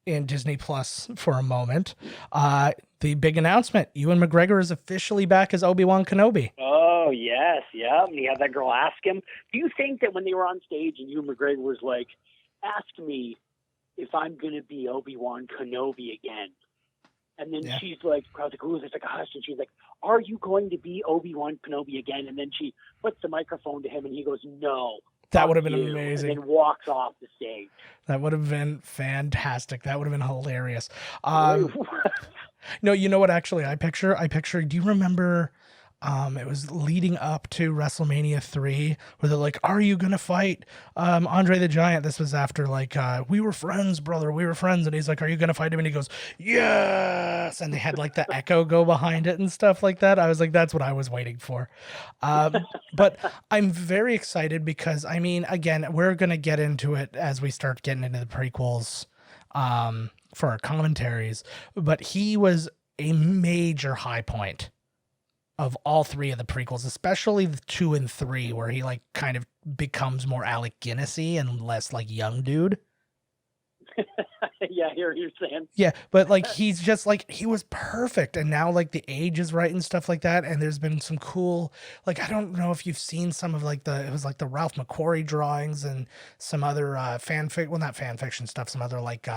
in Disney Plus for a moment. The big announcement, Ewan MacGregor is officially back as Obi Wan Kenobi. Oh, yes. Yeah. And he had that girl ask him, do you think that when they were on stage and Ewan MacGregor was like, ask me if I'm going to be Obi Wan Kenobi again? And then she's like, crowd's like, who's this? Like a hush. And she's like, are you going to be Obi Wan Kenobi again? And then she puts the microphone to him and he goes, no. That would have been amazing. And then walks off the stage. That would have been fantastic. That would have been hilarious. No, you know what actually I picture? Do you remember It was leading up to WrestleMania 3, where they're like, "Are you gonna fight Andre the Giant?" This was after "We were friends, brother. We were friends." And he's like, "Are you gonna fight him?" And he goes, "Yes!" And they had like the echo go behind it and stuff like that. I was like, "That's what I was waiting for." But I'm very excited because, I mean, again, we're gonna get into it as we start getting into the prequels for our commentaries. But he was a major high point of all three of the prequels, especially the 2 and 3, where he like kind of becomes more Alec Guinness-y and less like young dude. Yeah, I hear what you're saying. Yeah, but like he's just like, he was perfect, and now like the age is right and stuff like that. And there's been some cool, like, I don't know if you've seen some of like it was like the Ralph McQuarrie drawings and some other not fan fiction stuff, some other like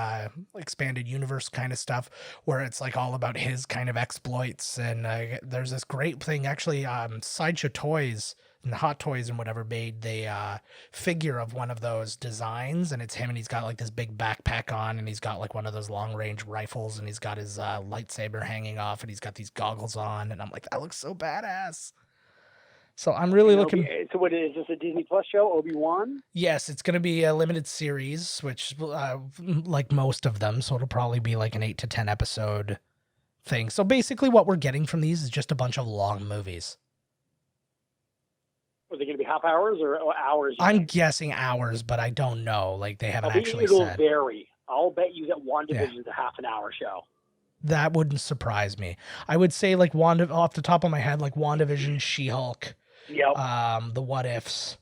expanded universe kind of stuff where it's like all about his kind of exploits. And there's this great thing actually, Sideshow Toys and Hot Toys and whatever made the figure of one of those designs, and it's him, and he's got like this big backpack on, and he's got like one of those long range rifles, and he's got his lightsaber hanging off, and he's got these goggles on, and I'm like, that looks so badass. So I'm really looking. So what is this, a Disney Plus show, Obi-Wan? Yes, it's going to be a limited series, which like most of them, so it'll probably be like an 8 to 10 episode thing. So basically what we're getting from these is just a bunch of long movies. Are they going to be half hours or hours? I'm guessing hours, but I don't know. Like, they haven't actually it'll said. Vary. I'll bet you that WandaVision's a half an hour show. That wouldn't surprise me. I would say like off the top of my head, like WandaVision, She-Hulk, the What Ifs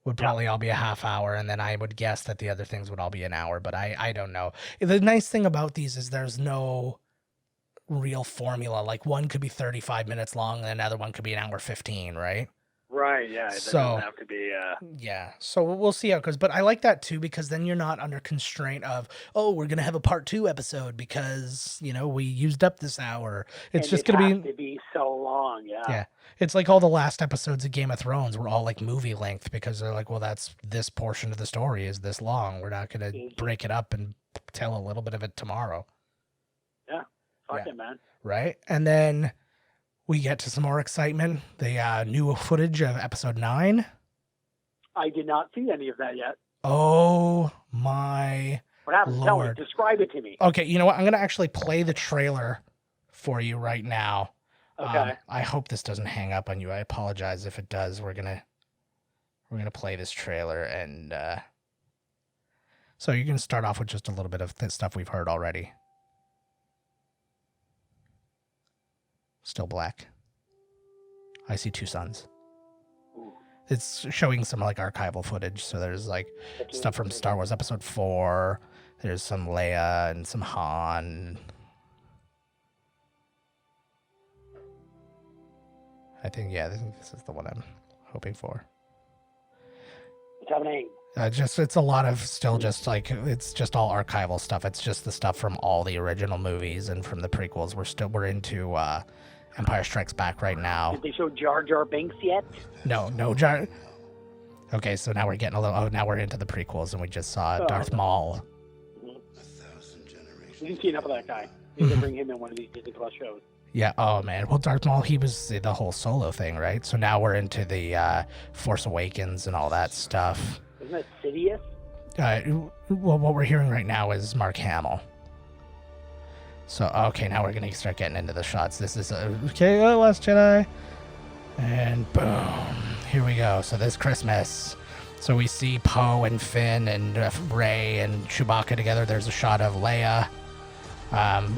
would probably all be a half hour, and then I would guess that the other things would all be an hour, but I don't know. The nice thing about these is there's no real formula. Like, one could be 35 minutes long, and another one could be an hour 15, right? Right, yeah. It doesn't have to be... Yeah, so we'll see how it goes. But I like that, too, because then you're not under constraint of, oh, we're going to have a part 2 episode because, you know, we used up this hour. It's just going to be so long, yeah. Yeah. It's like all the last episodes of Game of Thrones were all like movie length because they're like, well, that's this portion of the story is this long. We're not going to break it up and tell a little bit of it tomorrow. Yeah, fuck it, man. Right? And then we get to some more excitement. The new footage of episode 9. I did not see any of that yet. Oh my What happened? Lord. Tell me. Describe it to me. Okay, you know what? I'm going to actually play the trailer for you right now. Okay. I hope this doesn't hang up on you. I apologize if it does. We're gonna play this trailer, and so you're gonna start off with just a little bit of the stuff we've heard already. Still black. I see 2 suns. It's showing some like archival footage. So there's like stuff from Star Wars Episode 4. There's some Leia and some Han. I think this is the one I'm hoping for. What's happening? It's a lot of still just like, it's just all archival stuff. It's just the stuff from all the original movies and from the prequels. We're into Empire Strikes Back right now. Did they show Jar Jar Binks yet? No Jar. Okay, so now we're getting a little. Oh, now we're into the prequels, and we just saw Darth Maul. We didn't see enough of that guy. We need to bring him in one of these Disney Plus shows. Yeah. Oh man. Well, Darth Maul, he was the whole Solo thing, right? So now we're into the Force Awakens and all that stuff. Isn't that Sidious? Well, what we're hearing right now is Mark Hamill. So, okay, now we're going to start getting into the shots. This is, Last Jedi. And boom, here we go. So this Christmas. So we see Poe and Finn and Rey and Chewbacca together. There's a shot of Leia.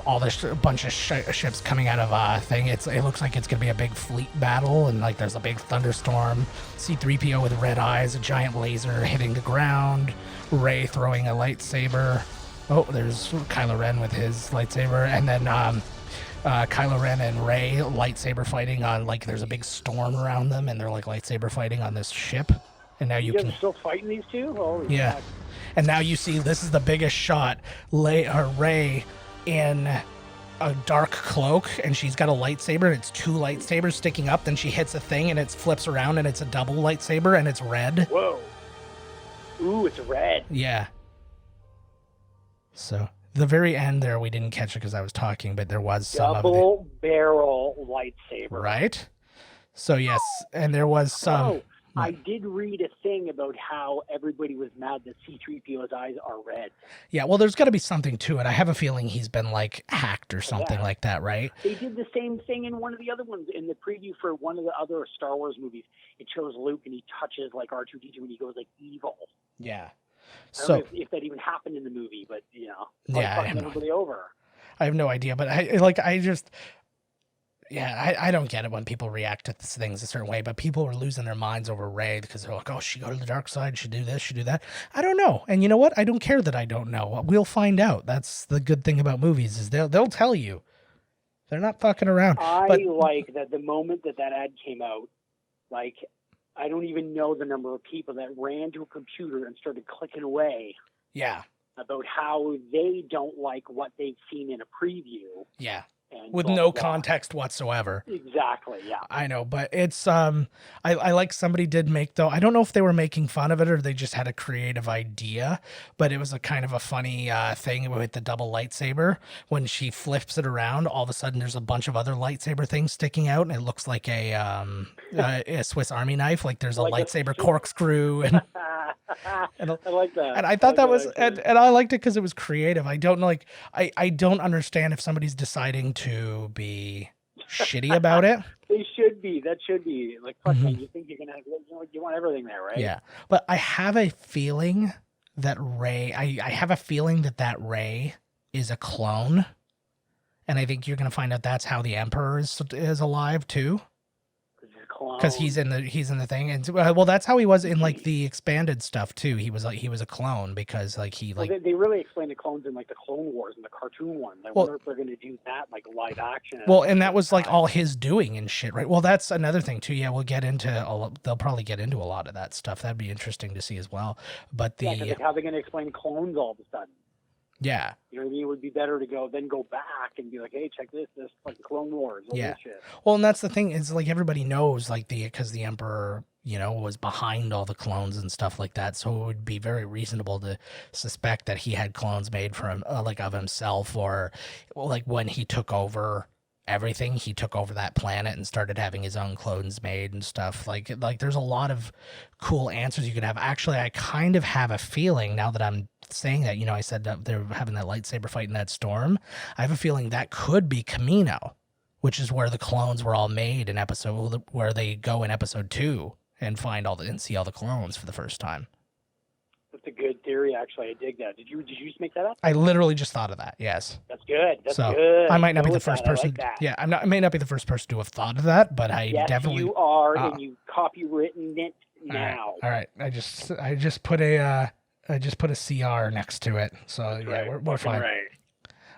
All this bunch of ships coming out of thing. It looks like it's going to be a big fleet battle, and like there's a big thunderstorm. C-3PO with red eyes, a giant laser hitting the ground. Rey throwing a lightsaber. Oh, there's Kylo Ren with his lightsaber, and then Kylo Ren and Rey lightsaber fighting on, like, there's a big storm around them, and they're like lightsaber fighting on this ship. And now you guys can are still fighting these two? Holy God. And now you see this is the biggest shot. Rey in a dark cloak, and she's got a lightsaber, and it's 2 lightsabers sticking up. Then she hits a thing, and it flips around, and it's a double lightsaber, and it's red. Whoa. Ooh, it's red. Yeah. So the very end there, we didn't catch it because I was talking, but there was some double barrel lightsaber. Right? So yes, and there was some. Oh, I did read a thing about how everybody was mad that C-3PO's eyes are red. Yeah, well, there's got to be something to it. I have a feeling he's been like hacked or something like that, right? They did the same thing in one of the other ones in the preview for one of the other Star Wars movies. It shows Luke and he touches like R2-D2 and he goes like evil. Yeah. I don't know if that even happened in the movie, but yeah, fucking everybody over. I have no idea, but I don't get it when people react to things a certain way, but people are losing their minds over Rey because they're like, oh, she go to the dark side, she do this, she do that. I don't know. And you know what? I don't care that I don't know. We'll find out. That's the good thing about movies is they'll tell you. They're not fucking around. Like that the moment that ad came out, like, I don't even know the number of people that ran to a computer and started clicking away. Yeah. About how they don't like what they've seen in a preview. Yeah. And with no context whatsoever. Exactly, yeah. I know, but it's I like somebody did make though. I don't know if they were making fun of it or they just had a creative idea, but it was a kind of a funny thing with the double lightsaber. When she flips it around, all of a sudden there's a bunch of other lightsaber things sticking out, and it looks like a Swiss Army knife. Like there's a lightsaber corkscrew, and I like that. And I thought that was, and I liked it because it was creative. I don't know, I don't understand if somebody's deciding to be shitty about it. They should be. That should be like, fuck man, you think you're gonna have, you want everything there, right? Yeah, but I have a feeling that Rey. I have a feeling that Rey is a clone, and I think you're gonna find out that's how the Emperor is alive too. Because he's in the thing, and well, that's how he was in like the expanded stuff too. He was a clone because like he like they really explain the clones in like the Clone Wars and the cartoon ones. I wonder if they're going to do that like live action. Well, and that was like all his doing and shit, right? Well, that's another thing too. Yeah, we'll get into they'll probably get into a lot of that stuff. That'd be interesting to see as well. But like how they're going to explain clones all of a sudden. Yeah. You know what I mean? It would be better to go back and be like, hey, check this fucking Clone Wars. Yeah. Shit. Well, and that's the thing is like everybody knows like because the Emperor, was behind all the clones and stuff like that. So it would be very reasonable to suspect that he had clones made from like of himself or like when he took over everything, he took over that planet and started having his own clones made and stuff. Like there's a lot of cool answers you could have. Actually, I kind of have a feeling now that I'm saying that, I said that they're having that lightsaber fight in that storm. I have a feeling that could be Kamino, which is where the clones were all made in where they go in episode 2 and see all the clones for the first time. That's a good theory, actually. I dig that. Did you just make that up? I literally just thought of that. Yes. That's good. That's good. I might not be the first person. Yeah, I may not be the first person to have thought of that, but I definitely. You are, and you copywritten it now. All right. I just put a CR next to it, so we're fine. Right.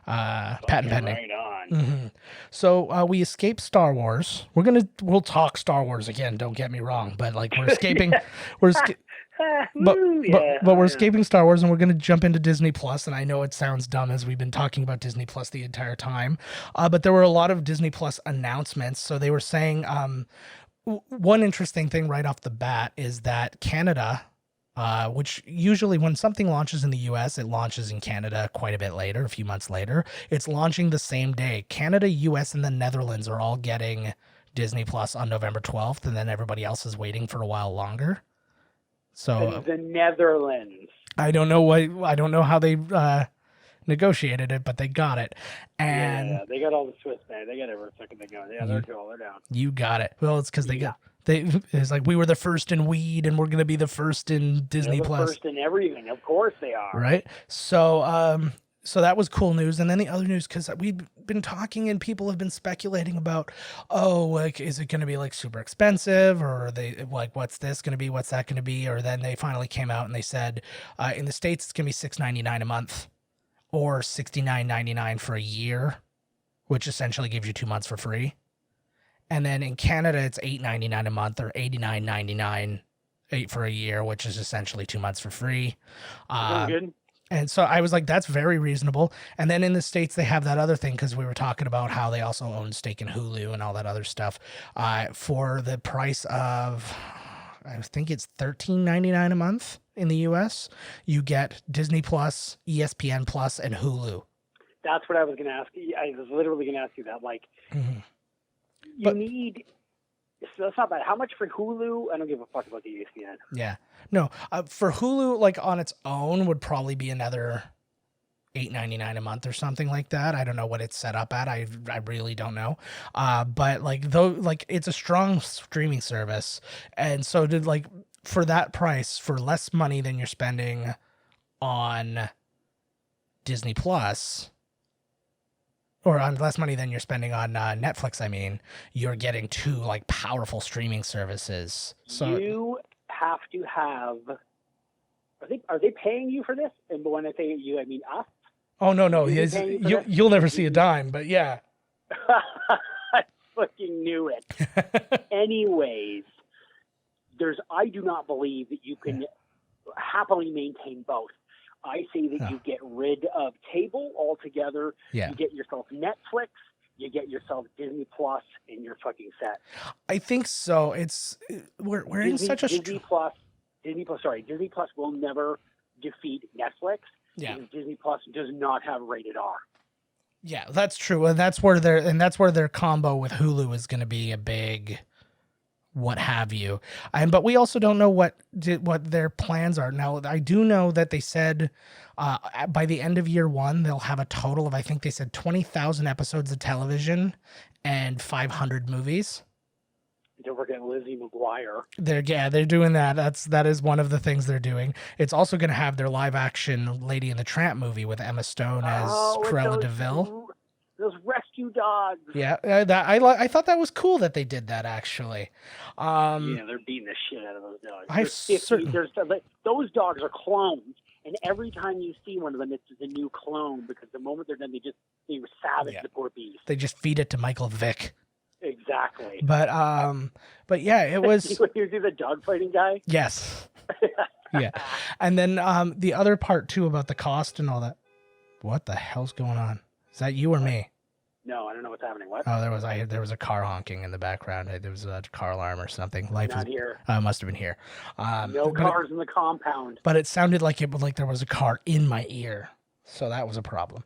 Patent pending. Right on. Mm-hmm. So we escaped Star Wars. We'll talk Star Wars again. Don't get me wrong, but like we're escaping. But we're escaping Star Wars and we're going to jump into Disney Plus. And I know it sounds dumb as we've been talking about Disney Plus the entire time, but there were a lot of Disney Plus announcements. So they were saying one interesting thing right off the bat is that Canada, which usually when something launches in the US, it launches in Canada quite a bit later, a few months later. It's launching the same day. Canada, US, and the Netherlands are all getting Disney Plus on November 12th, and then everybody else is waiting for a while longer. So the Netherlands. I don't know how they negotiated it, but they got it. And they got all the Swiss man. They got every fucking thing going. Yeah, they're cool. They're down. You got it. Well, it's because it's like we were the first in weed, and we're gonna be the first in Disney Plus. First in everything. Of course they are. Right. So so that was cool news. And then the other news, because we've been talking and people have been speculating about, is it going to be like super expensive, or are they like, what's this going to be? What's that going to be? Or then they finally came out and they said, in the States, it's going to be $6.99 a month or $69.99 for a year, which essentially gives you 2 months for free. And then in Canada, it's $8.99 a month or $89.99 for a year, which is essentially 2 months for free. Good. And so I was like, that's very reasonable. And then in the States, they have that other thing, because we were talking about how they also own stake in Hulu and all that other stuff. For the price of, I think it's $13.99 a month in the US, you get Disney Plus, ESPN Plus, and Hulu. That's what I was going to ask you. I was literally going to ask you that. Like, you need So that's not bad. How much for Hulu? I don't give a fuck about the ESPN. Yeah. No, for Hulu, like on its own would probably be another $8.99 a month or something like that. I don't know what it's set up at. I really don't know. But like it's a strong streaming service. And so for that price, for less money than you're spending on Disney Plus, or on less money than you're spending on Netflix, I mean, you're getting two like powerful streaming services. So you have to have. Are they paying you for this? And when I say you, I mean us. Oh no! You'll never see a dime, but yeah. I fucking knew it. Anyways, I do not believe that you can happily maintain both. I say that you get rid of cable altogether. Yeah. You get yourself Netflix, you get yourself Disney Plus, and you're fucking set. I think so. We're in such a Disney Plus will never defeat Netflix. Yeah. Because Disney Plus does not have rated R. Yeah, that's true, and that's where their combo with Hulu is going to be a big what have you. But we also don't know what their plans are. Now, I do know that they said by the end of year one, they'll have a total of, I think they said 20,000 episodes of television and 500 movies. Don't forget Lizzie McGuire. They're doing that. That is one of the things they're doing. It's also going to have their live action Lady and the Tramp movie with Emma Stone as Cruella de Vil. Those rescue dogs. Yeah, I thought that was cool that they did that actually. Yeah, they're beating the shit out of those dogs. Those dogs are clones, and every time you see one of them, it's a new clone because the moment they're done, they savage the poor beast. They just feed it to Michael Vick. Exactly. But yeah, it was. You see the dog fighting guy? Yes. Yeah, and then the other part too about the cost and all that. What the hell's going on? Is that you or me? No, I don't know what's happening. What? Oh, there was a car honking in the background. There was a car alarm or something. Not here. Must have been here. No cars in the compound. But it sounded like there was a car in my ear, so that was a problem.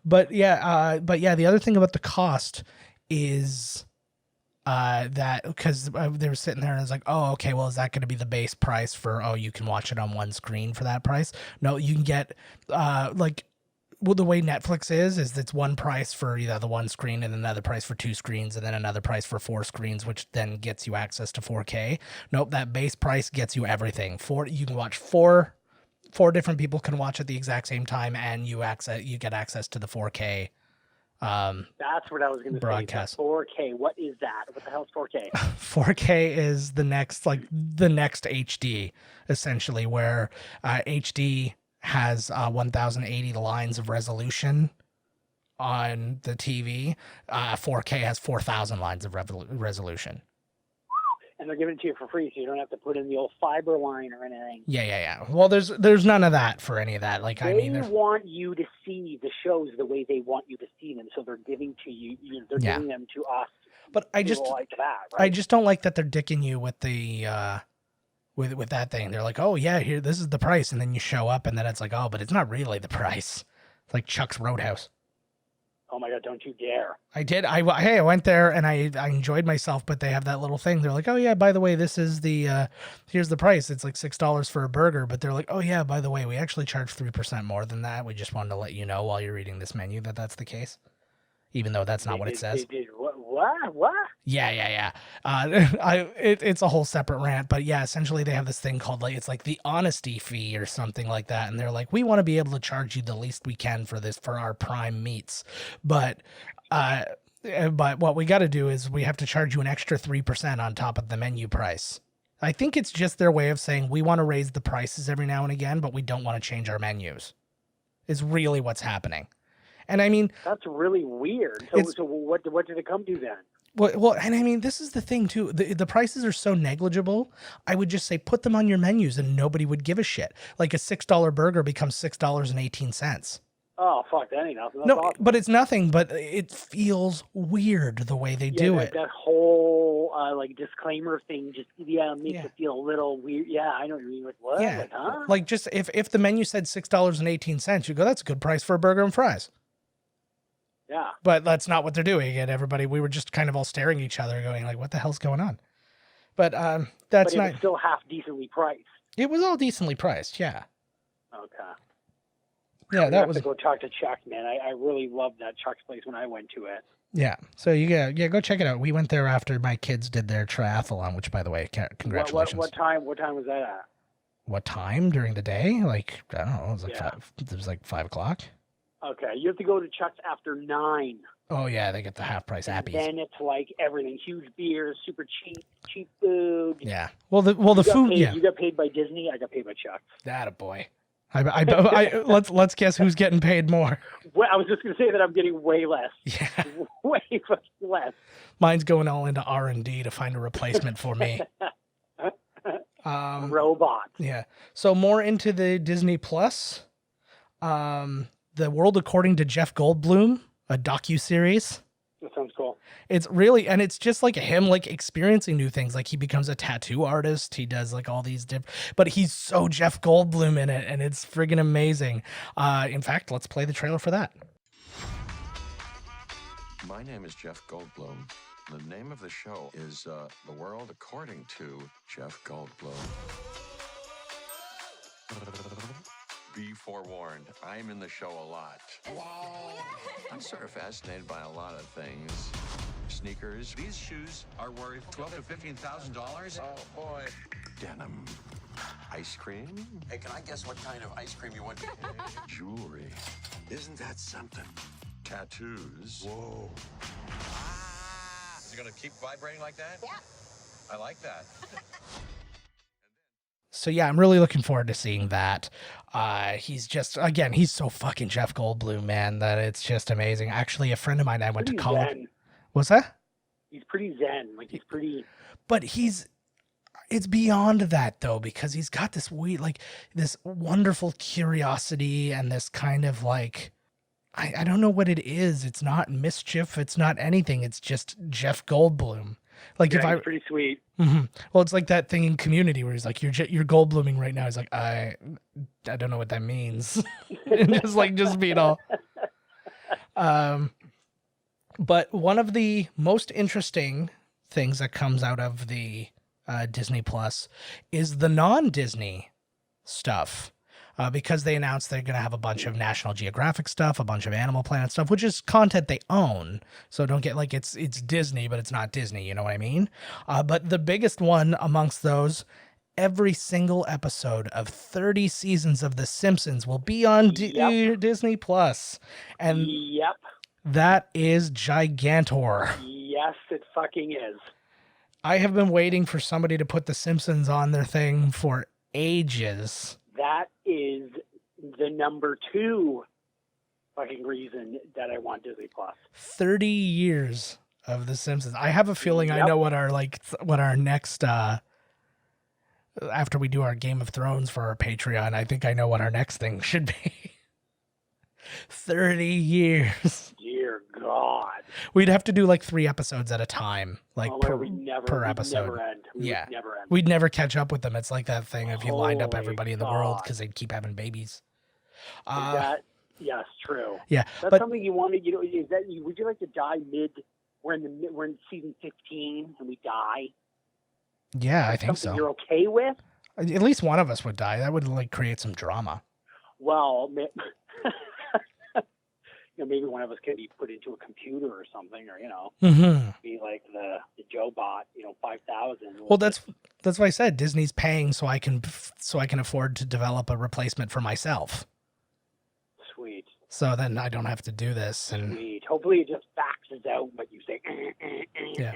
But yeah, the other thing about the cost is that because they were sitting there and it's like, oh, okay, well, is that going to be the base price for? Oh, you can watch it on one screen for that price? No, you can get well, the way Netflix is it's one price for the one screen and another price for two screens and then another price for four screens, which then gets you access to 4K. Nope, that base price gets you everything. You can watch four different people can watch at the exact same time, and you get access to the 4K. That's what I was going to say. Broadcast. 4K. What is that? What the hell is 4K? 4K is the next HD, essentially, where HD has 1080 lines of resolution on the TV. 4K has 4000 lines of resolution. And they're giving it to you for free, so you don't have to put in the old fiber line or anything. Yeah. Well, there's none of that for any of that. They want you to see the shows the way they want you to see them, so they're giving to you. They're giving them to us. But I just like that. Right? I just don't like that they're dicking you with the with that thing. They're like, oh yeah, here, this is the price, and then you show up, and then it's like, oh, but it's not really the price. It's like Chuck's Roadhouse. Oh my God, don't you dare. I did. I went there and I enjoyed myself, but they have that little thing. They're like, oh yeah, by the way, this is here's the price. It's like $6 for a burger, but they're like, oh yeah, by the way, we actually charge 3% more than that. We just wanted to let you know while you're reading this menu that that's the case. Even though that's not what it says. They did what? Yeah. It's a whole separate rant, but yeah, essentially they have this thing called it's like the honesty fee or something like that, and they're like, we want to be able to charge you the least we can for our prime meats, but what we got to do is we have to charge you an extra 3% on top of the menu price. I think it's just their way of saying we want to raise the prices every now and again, but we don't want to change our menus. Is really what's happening. And I mean, that's really weird. So what did it come to then? Well, and I mean, this is the thing too. The prices are so negligible. I would just say put them on your menus, and nobody would give a shit. Like a $6 burger becomes $6.18. Oh fuck, that ain't nothing. No, awesome. But it's nothing. But it feels weird the way they do it. That whole disclaimer thing just makes it feel a little weird. Yeah, I know what you mean. What? Yeah. Like, huh? Like just if the menu said $6.18, you go, that's a good price for a burger and fries. Yeah. But that's not what they're doing. And everybody, we were just kind of all staring at each other going like, what the hell's going on? But that's but it not... was still half decently priced. It was all decently priced, yeah. Okay. Yeah, that was... to go talk to Chuck, man. I really loved that Chuck's place when I went to it. Yeah. So go check it out. We went there after my kids did their triathlon, which, by the way, congratulations. What time was that at? What time during the day? Like, I don't know. It was like 5. It was like 5 o'clock. Okay, you have to go to Chuck's after 9. Oh yeah, they get the half price appies. Then it's like everything: huge beers, super cheap food. Yeah. Well, the food. Yeah. You got paid by Disney. I got paid by Chuck's. That a boy. Let's guess who's getting paid more. Well, I was just gonna say that I'm getting way less. Yeah. Way fucking less. Mine's going all into R&D to find a replacement for me. Robot. Yeah. So more into the Disney Plus. The World According to Jeff Goldblum, a docuseries. That sounds cool. It's really, and it's just like him like experiencing new things. Like he becomes a tattoo artist. He does like all these but he's so Jeff Goldblum in it, and it's friggin' amazing. In fact, let's play the trailer for that. My name is Jeff Goldblum. The name of the show is The World According to Jeff Goldblum. Be forewarned, I'm in the show a lot. Wow. I'm sort of fascinated by a lot of things. Sneakers. These shoes are worth $12,000 to $15,000. Oh, boy. Denim. Ice cream. Hey, can I guess what kind of ice cream you want? Jewelry. Isn't that something? Tattoos. Whoa. Is it going to keep vibrating like that? Yeah. I like that. So yeah, I'm really looking forward to seeing that. He's just, again, he's so fucking Jeff Goldblum, man, that it's just amazing. Actually, a friend of mine I went to college. Zen. What's that? He's pretty zen. Like he's pretty. But it's beyond that though, because he's got this weird, like this wonderful curiosity and this kind of like, I don't know what it is. It's not mischief. It's not anything. It's just Jeff Goldblum. Like yeah, he's pretty sweet. Mm-hmm. Well, it's like that thing in Community where he's like, you're Goldbluming right now. He's like, I don't know what that means. And just being all. But one of the most interesting things that comes out of the Disney Plus is the non-Disney stuff. Because they announced they're going to have a bunch of National Geographic stuff, a bunch of Animal Planet stuff, which is content they own. So don't get like it's Disney, but it's not Disney. You know what I mean? But the biggest one amongst those, every single episode of 30 seasons of The Simpsons will be on Disney Plus. And that is gigantor. Yes, it fucking is. I have been waiting for somebody to put The Simpsons on their thing for ages. That is the number 2 fucking reason that I want Disney Plus. 30 years of The Simpsons. I have a feeling I know what our next after we do our Game of Thrones for our Patreon, I think I know what our next thing should be. 30 years. Dear God. We'd have to do like 3 episodes at a time, like per episode. Never end. Never end. We'd never catch up with them. It's like that thing if you lined up everybody in the world because they'd keep having babies. Yes, true. Yeah, that's something you want to. You know, would you like to die mid? We're in season 15 and we die. Yeah, I think so. You're okay with? At least one of us would die. That would like create some drama. Well. Maybe one of us can be put into a computer or something, or be like the Joe Bot, 5,000. Well, that's what I said. Disney's paying so I can afford to develop a replacement for myself. Sweet. So then I don't have to do this. And sweet. Hopefully it just faxes out what you say. Yeah.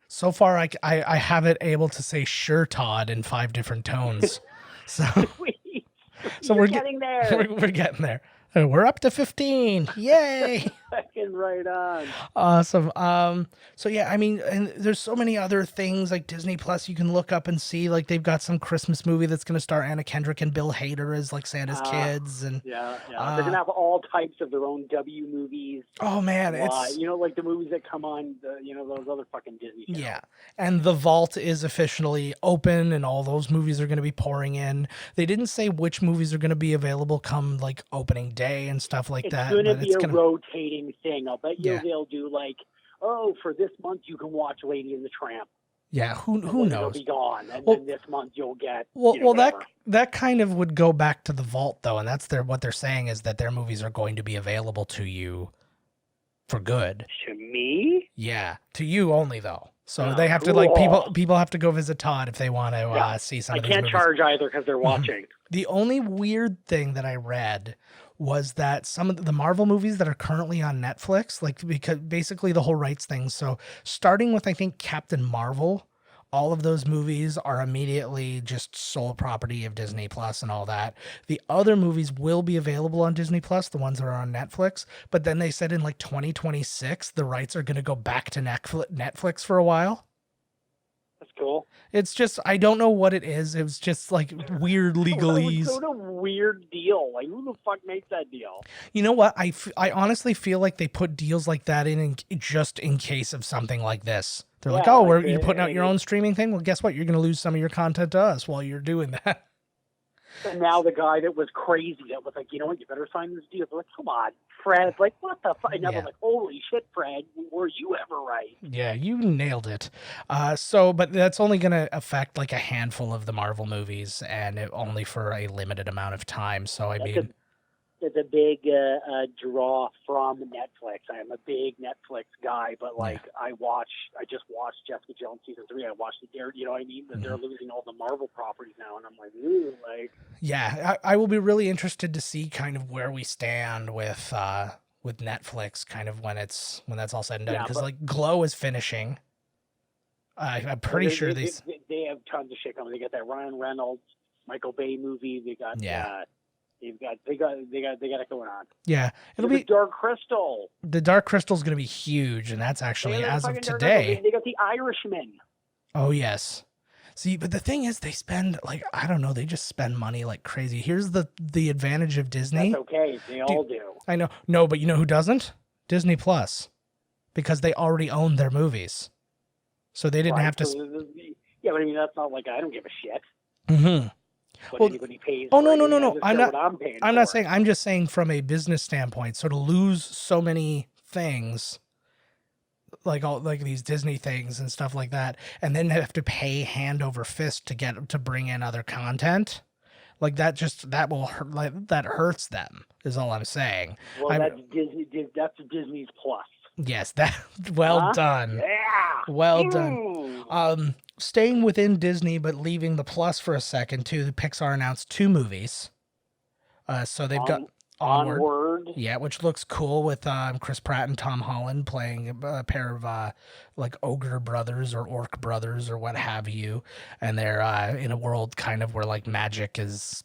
So far, I have it able to say "sure, Todd" in 5 different tones. So we're getting there. We're getting there. We're up to 15. Yay. Fucking right on. Awesome. So yeah, I mean, and there's so many other things like Disney Plus you can look up and see. Like they've got some Christmas movie that's going to star Anna Kendrick and Bill Hader as like Santa's kids, and yeah. They're gonna have all types of their own W movies. Oh man, it's like the movies that come on those other fucking Disney shows. Yeah, and the vault is officially open, and all those movies are going to be pouring in. They didn't say which movies are going to be available come like opening day and stuff like that. It's going to be a rotating thing. I'll bet you they'll do like, for this month you can watch Lady and the Tramp. Yeah, who knows? It'll be gone, and then this month you'll get. That kind of would go back to the vault though, and that's what they're saying is that their movies are going to be available to you for good. To me? Yeah, to you only though. So they have to people have to go visit Todd if they want to see some of these movies. I can't charge either because they're watching. The only weird thing that I read was that some of the Marvel movies that are currently on Netflix, like because basically the whole rights thing. So starting with I think Captain Marvel, all of those movies are immediately just sole property of Disney Plus and all that. The other movies will be available on Disney Plus, the ones that are on Netflix. But then they said in like 2026, the rights are going to go back to Netflix for a while. That's cool. It's just, I don't know what it is. It was just like weird legalese. It's sort of weird deal. Like, who the fuck makes that deal? You know what? I honestly feel like they put deals like that in just in case of something like this. They're like, you're putting out your own streaming thing? Well, guess what? You're going to lose some of your content to us while you're doing that. And now the guy that was crazy, that was like, you know what, you better sign this deal. They're like, come on, Fred. Like, what the fuck? And now they're like, holy shit, Fred. Were you ever right? Yeah, you nailed it. But that's only going to affect like a handful of the Marvel movies and only for a limited amount of time. So, it's a big draw from Netflix. I am a big Netflix guy, but I just watched Jessica Jones season 3. I watched the Dare, you know what I mean? That they're losing all the Marvel properties now, and I'm like, ooh, like. Yeah, I will be really interested to see kind of where we stand with Netflix, kind of when that's all said and done, because like Glow is finishing. I'm pretty sure they have tons of shit coming. They got that Ryan Reynolds, Michael Bay movie. They got They got it going on. Yeah, it'll be Dark Crystal. The Dark Crystal is going to be huge, and that's actually as of today. They got the Irishman. Oh yes. See, but the thing is, they spend they just spend money like crazy. Here's the advantage of Disney. That's okay. They all do. I know. No, but you know who doesn't? Disney Plus, because they already own their movies, so they didn't have to. Yeah, but I mean that's not like I don't give a shit. Mm-hmm. What anybody pays. Oh no! I'm not saying. I'm just saying from a business standpoint. So to lose so many things, like these Disney things and stuff like that, and then have to pay hand over fist to bring in other content, like that hurts them. Is all I'm saying. Well, that's Disney. That's Disney's Plus. Yes, done. Yeah. Well done. Staying within Disney, but leaving the Plus for a second too. Pixar announced 2 movies. So they've got Onward. Yeah, which looks cool with Chris Pratt and Tom Holland playing a pair of like ogre brothers or orc brothers or what have you, and they're in a world kind of where like magic has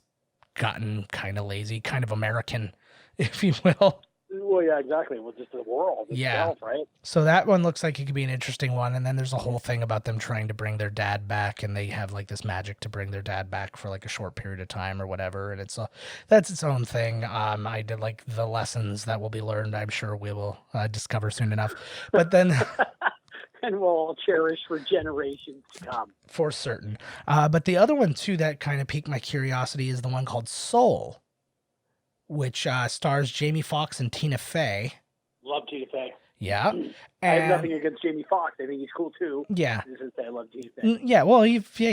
gotten kind of lazy, kind of American, if you will. Well, yeah, exactly. Well, just the world itself, right? So that one looks like it could be an interesting one. And then there's a whole thing about them trying to bring their dad back, and they have like this magic to bring their dad back for like a short period of time or whatever. And that's its own thing. I did like the lessons that will be learned. I'm sure we will discover soon enough. But then. And we'll all cherish for generations to come. For certain. But the other one too that kind of piqued my curiosity is the one called Soul, which stars Jamie Foxx and Tina Fey. Love Tina Fey. Yeah. I have nothing against Jamie Foxx. I think he's cool too. Yeah. I love Tina Fey. Yeah, well,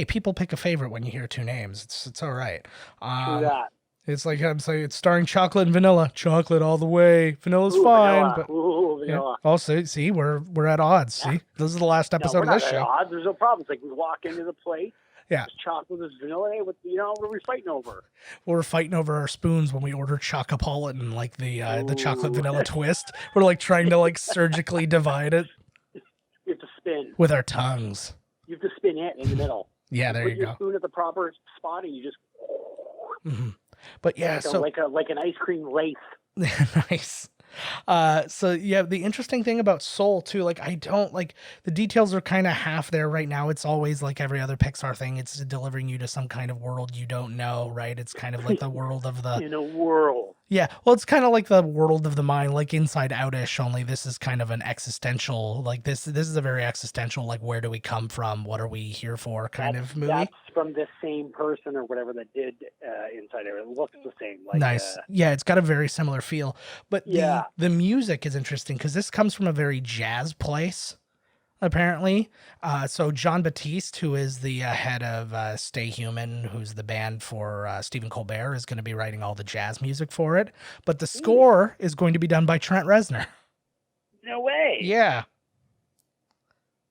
people pick a favorite when you hear 2 names. It's all right. True that. It's like I'm saying, it's starring chocolate and vanilla. Chocolate all the way. Vanilla's fine. Vanilla. But vanilla. Yeah. Also, see, we're at odds. Yeah. See, this is the last episode of this show. Odds. There's no problem. It's like we walk into the place. Yeah. There's chocolate, there's vanilla. Hey, what are we fighting over? We're fighting over our spoons when we order Chocopolitan, like the chocolate vanilla twist. We're like trying to like surgically divide it. You have to spin with our tongues. You have to spin it in the middle. Yeah, there you go. Put your spoon at the proper spot, and you just. Mm-hmm. But yeah, like an ice cream lace. Nice. So yeah, the interesting thing about Soul too, like I don't like the details are kind of half there right now. It's always like every other Pixar thing. It's delivering you to some kind of world you don't know, right? It's kind of like the world of the in a world. Yeah, well, it's kind of like the world of the mind, like Inside Out-ish, only this is kind of an existential, like this is a very existential, like where do we come from? What are we here for kind of movie. That's from the same person or whatever that did Inside Out. It looks the same. Like, nice. Yeah, it's got a very similar feel. But yeah. the music is interesting because this comes from a very jazz place, apparently. So John Batiste, who is the head of Stay Human, who's the band for Stephen Colbert, is going to be writing all the jazz music for it. But the score is going to be done by Trent Reznor. No way. Yeah.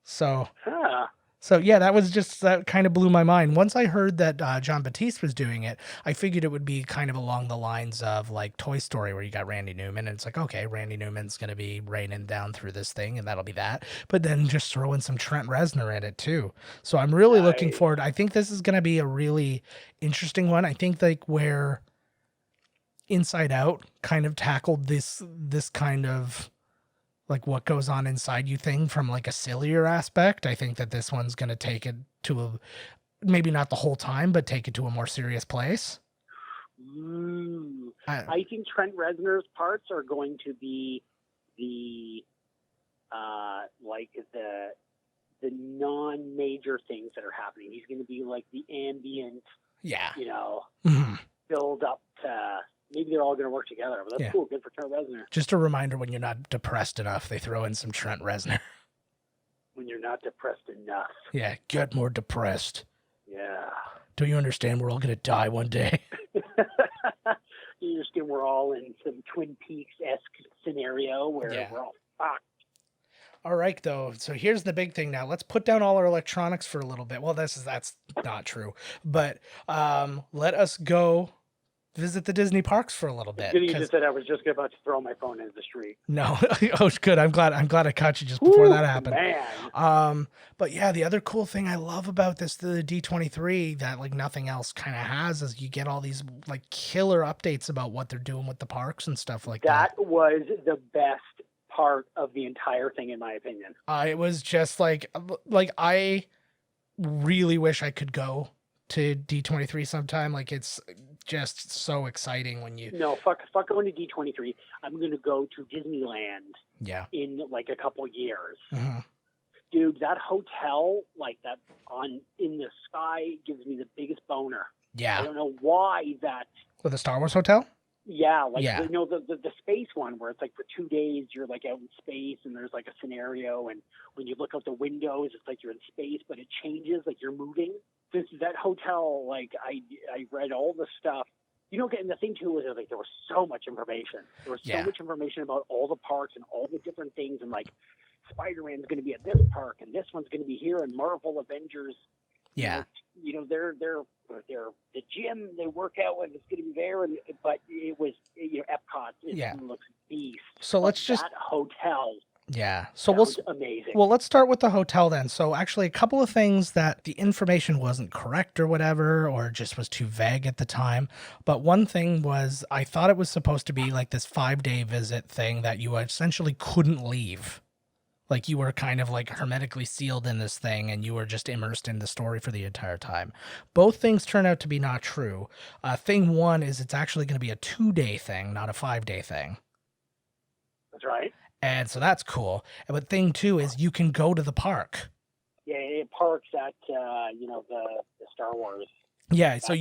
So, Huh. So yeah, that kind of blew my mind. Once I heard that John Batiste was doing it, I figured it would be kind of along the lines of like Toy Story, where you got Randy Newman, and it's like, okay, Randy Newman's going to be raining down through this thing, and that'll be that. But then just throw in some Trent Reznor in it too. So I'm really looking forward. I think this is going to be a really interesting one. I think like where Inside Out kind of tackled this kind of like what goes on inside you thing from like a sillier aspect. I think that this one's going to take it to a, maybe not the whole time, but take it to a more serious place. Ooh. I think Trent Reznor's parts are going to be the like the non-major things that are happening. He's going to be like the ambient, build up to, maybe they're all going to work together, but that's cool. Good for Trent Reznor. Just a reminder, when you're not depressed enough, they throw in some Trent Reznor. When you're not depressed enough. Yeah, get more depressed. Yeah. Don't you understand we're all going to die one day? You understand we're all in some Twin Peaks-esque scenario where we're all fucked. All right, though. So here's the big thing now. Let's put down all our electronics for a little bit. Well, that's not true. But let us go visit the Disney parks for a little bit. You just said I was just about to throw my phone into the street. No. Oh, good. I'm glad I caught you just before that happened. Man. But yeah, the other cool thing I love about the D23 that like nothing else kind of has is you get all these like killer updates about what they're doing with the parks and stuff like that. That was the best part of the entire thing, in my opinion. It was just like I really wish I could go to D23 sometime. Like it's just so exciting when you fuck going to D23. I'm gonna go to Disneyland in like a couple years. Dude, that hotel like that in the sky gives me the biggest boner. I don't know why that. With the Star Wars hotel? The space one where it's like for 2 days you're like out in space and there's like a scenario, and when you look out the windows it's like you're in space but it changes, like you're moving. That hotel, like I read all the stuff. And the thing too was like there was so much information. There was so much information about all the parks and all the different things, and like Spider-Man's going to be at this park and this one's going to be here, and Marvel Avengers. They're the gym they work out with is going to be there, but it was Epcot. It looks beast. So let's just that hotel. Yeah. So amazing. Well, let's start with the hotel then. So actually a couple of things that the information wasn't correct or whatever, or just was too vague at the time. But one thing was I thought it was supposed to be like this 5-day visit thing that you essentially couldn't leave. Like you were kind of like hermetically sealed in this thing and you were just immersed in the story for the entire time. Both things turn out to be not true. Thing one is it's actually going to be a 2-day thing, not a 5-day thing. That's right. And so that's cool. But thing two is you can go to the park. Yeah, it parks at the Star Wars. Yeah, so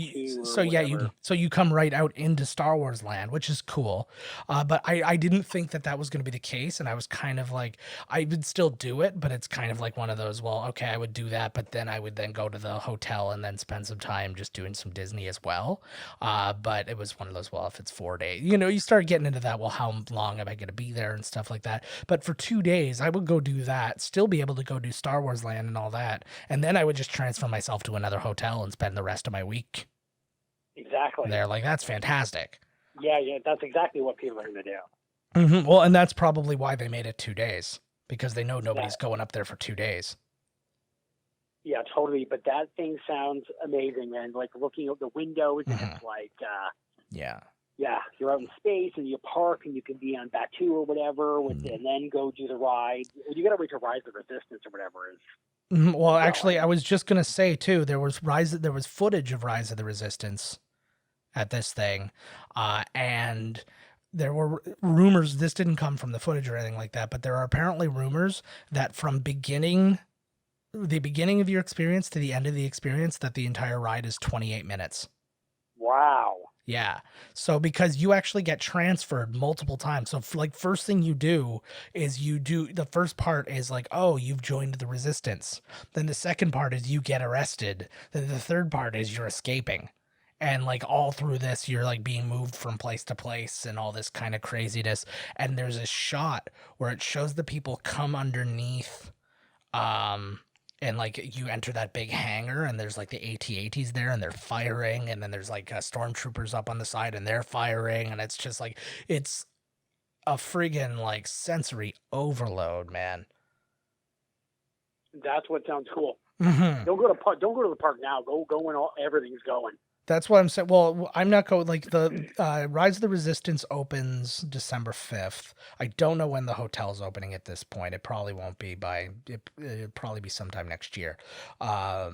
you come right out into Star Wars land, which is cool. But I didn't think that was going to be the case, and I was kind of like, I would still do it, but it's kind of like one of those, well, okay, I would do that, but then I would then go to the hotel and then spend some time just doing some Disney as well. But it was one of those, well, if it's 4 days, you start getting into that, well, how long am I going to be there and stuff like that. But for 2 days, I would go do that, still be able to go do Star Wars land and all that, and then I would just transfer myself to another hotel and spend the rest of my week. Exactly. They're like, that's fantastic. Yeah, that's exactly what people are going to do. Mm-hmm. Well, and that's probably why they made it 2 days, because they know nobody's going up there for 2 days. Yeah, totally. But that thing sounds amazing, man. Like looking out the windows, and it's like, Yeah, you're out in space and you park and you can be on Batuu or whatever, and then go do the ride. You got to wait to Rise of Resistance or whatever it is. Well, actually, I was just gonna say too. There was footage of Rise of the Resistance at this thing, and there were rumors. This didn't come from the footage or anything like that, but there are apparently rumors that from the beginning of your experience to the end of the experience, that the entire ride is 28 minutes. Wow. Yeah. So because you actually get transferred multiple times. So first thing you do is the first part is like, oh, you've joined the resistance. Then the second part is you get arrested. Then the third part is you're escaping. And like all through this, you're like being moved from place to place and all this kind of craziness. And there's a shot where it shows the people come underneath, and like you enter that big hangar and there's like the AT-ATs there and they're firing, and then there's like stormtroopers up on the side and they're firing, and it's just like, it's a friggin' like sensory overload, man. That's what sounds cool. Mm-hmm. Don't go to the park now. Go when everything's going. That's what I'm saying. Well, I'm not going, like the Rise of the Resistance opens December 5th. I don't know when the hotel's opening at this point. It probably won't be it'll probably be sometime next year. I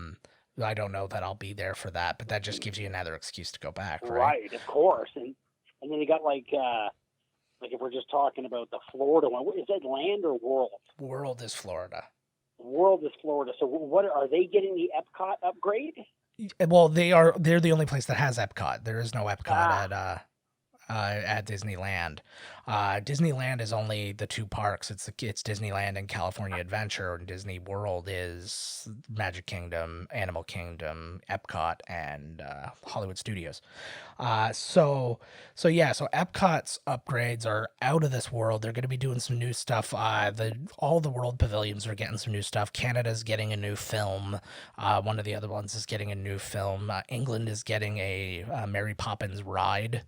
don't know that I'll be there for that, but that just gives you another excuse to go back, right? Right, of course. And then you got like if we're just talking about the Florida one, is that land or world? World is Florida. World is Florida. So what are they getting the Epcot upgrade? Well, they're the only place that has Epcot. There is no Epcot at Disneyland. Disneyland is only the two parks. It's Disneyland and California Adventure, and Disney World is Magic Kingdom, Animal Kingdom, Epcot, and Hollywood Studios. So Epcot's upgrades are out of this world. They're going to be doing some new stuff. All the world pavilions are getting some new stuff. Canada's getting a new film. One of the other ones is getting a new film. England is getting a Mary Poppins ride.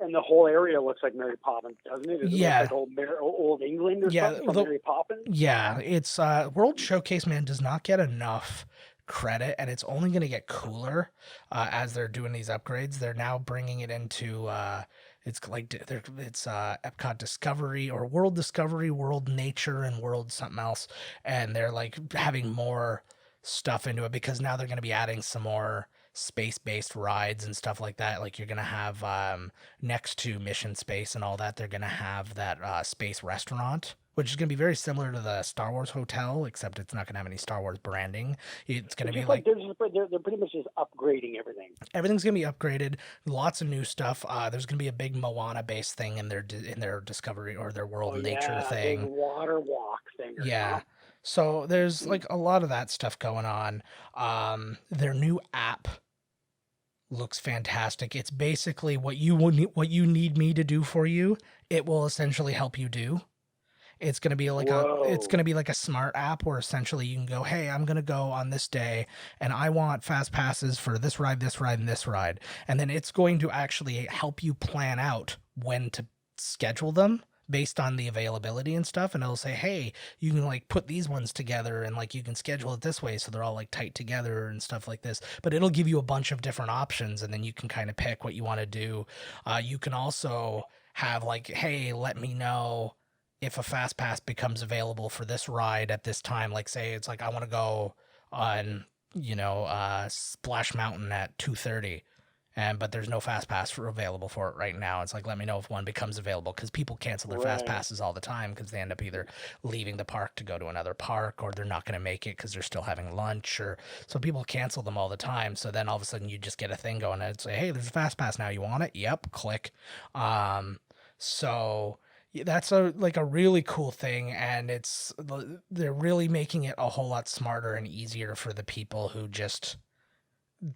And the whole area looks like Mary Poppins, doesn't it? Does it look like old England or something from Mary Poppins? Yeah, it's World Showcase, man, does not get enough credit, and it's only going to get cooler as they're doing these upgrades. They're now bringing it into it's Epcot Discovery or World Discovery, World Nature, and World something else, and they're like having more stuff into it because now they're going to be adding some more space-based rides and stuff like that. Like you're gonna have next to Mission Space and all that, they're gonna have that space restaurant, which is gonna be very similar to the Star Wars hotel, except it's not gonna have any Star Wars branding. It's gonna be like they're pretty much just upgrading everything. Everything's gonna be upgraded. Lots of new stuff. There's gonna be a big Moana-based thing in their Discovery or their World Nature thing. Big water walk thing. Yeah. So there's like a lot of that stuff going on. Their new app looks fantastic. It's basically what you need me to do for you. It will essentially help you do. It's going to be like a smart app where essentially you can go, hey, I'm going to go on this day and I want fast passes for this ride, and this ride. And then it's going to actually help you plan out when to schedule them based on the availability and stuff. And it'll say, hey, you can like put these ones together and like you can schedule it this way so they're all like tight together and stuff like this. But it'll give you a bunch of different options and then you can kind of pick what you want to do. You can also have like, hey, let me know if a fast pass becomes available for this ride at this time. Like say it's like I want to go on Splash Mountain at 2:30. But there's no fast pass available for it right now. It's like, let me know if one becomes available, because people cancel their fast passes all the time because they end up either leaving the park to go to another park or they're not going to make it because they're still having lunch, or so people cancel them all the time. So then all of a sudden you just get a thing going and it's like, hey, there's a fast pass now. You want it? Yep. Click. So that's a really cool thing, and they're really making it a whole lot smarter and easier for the people who just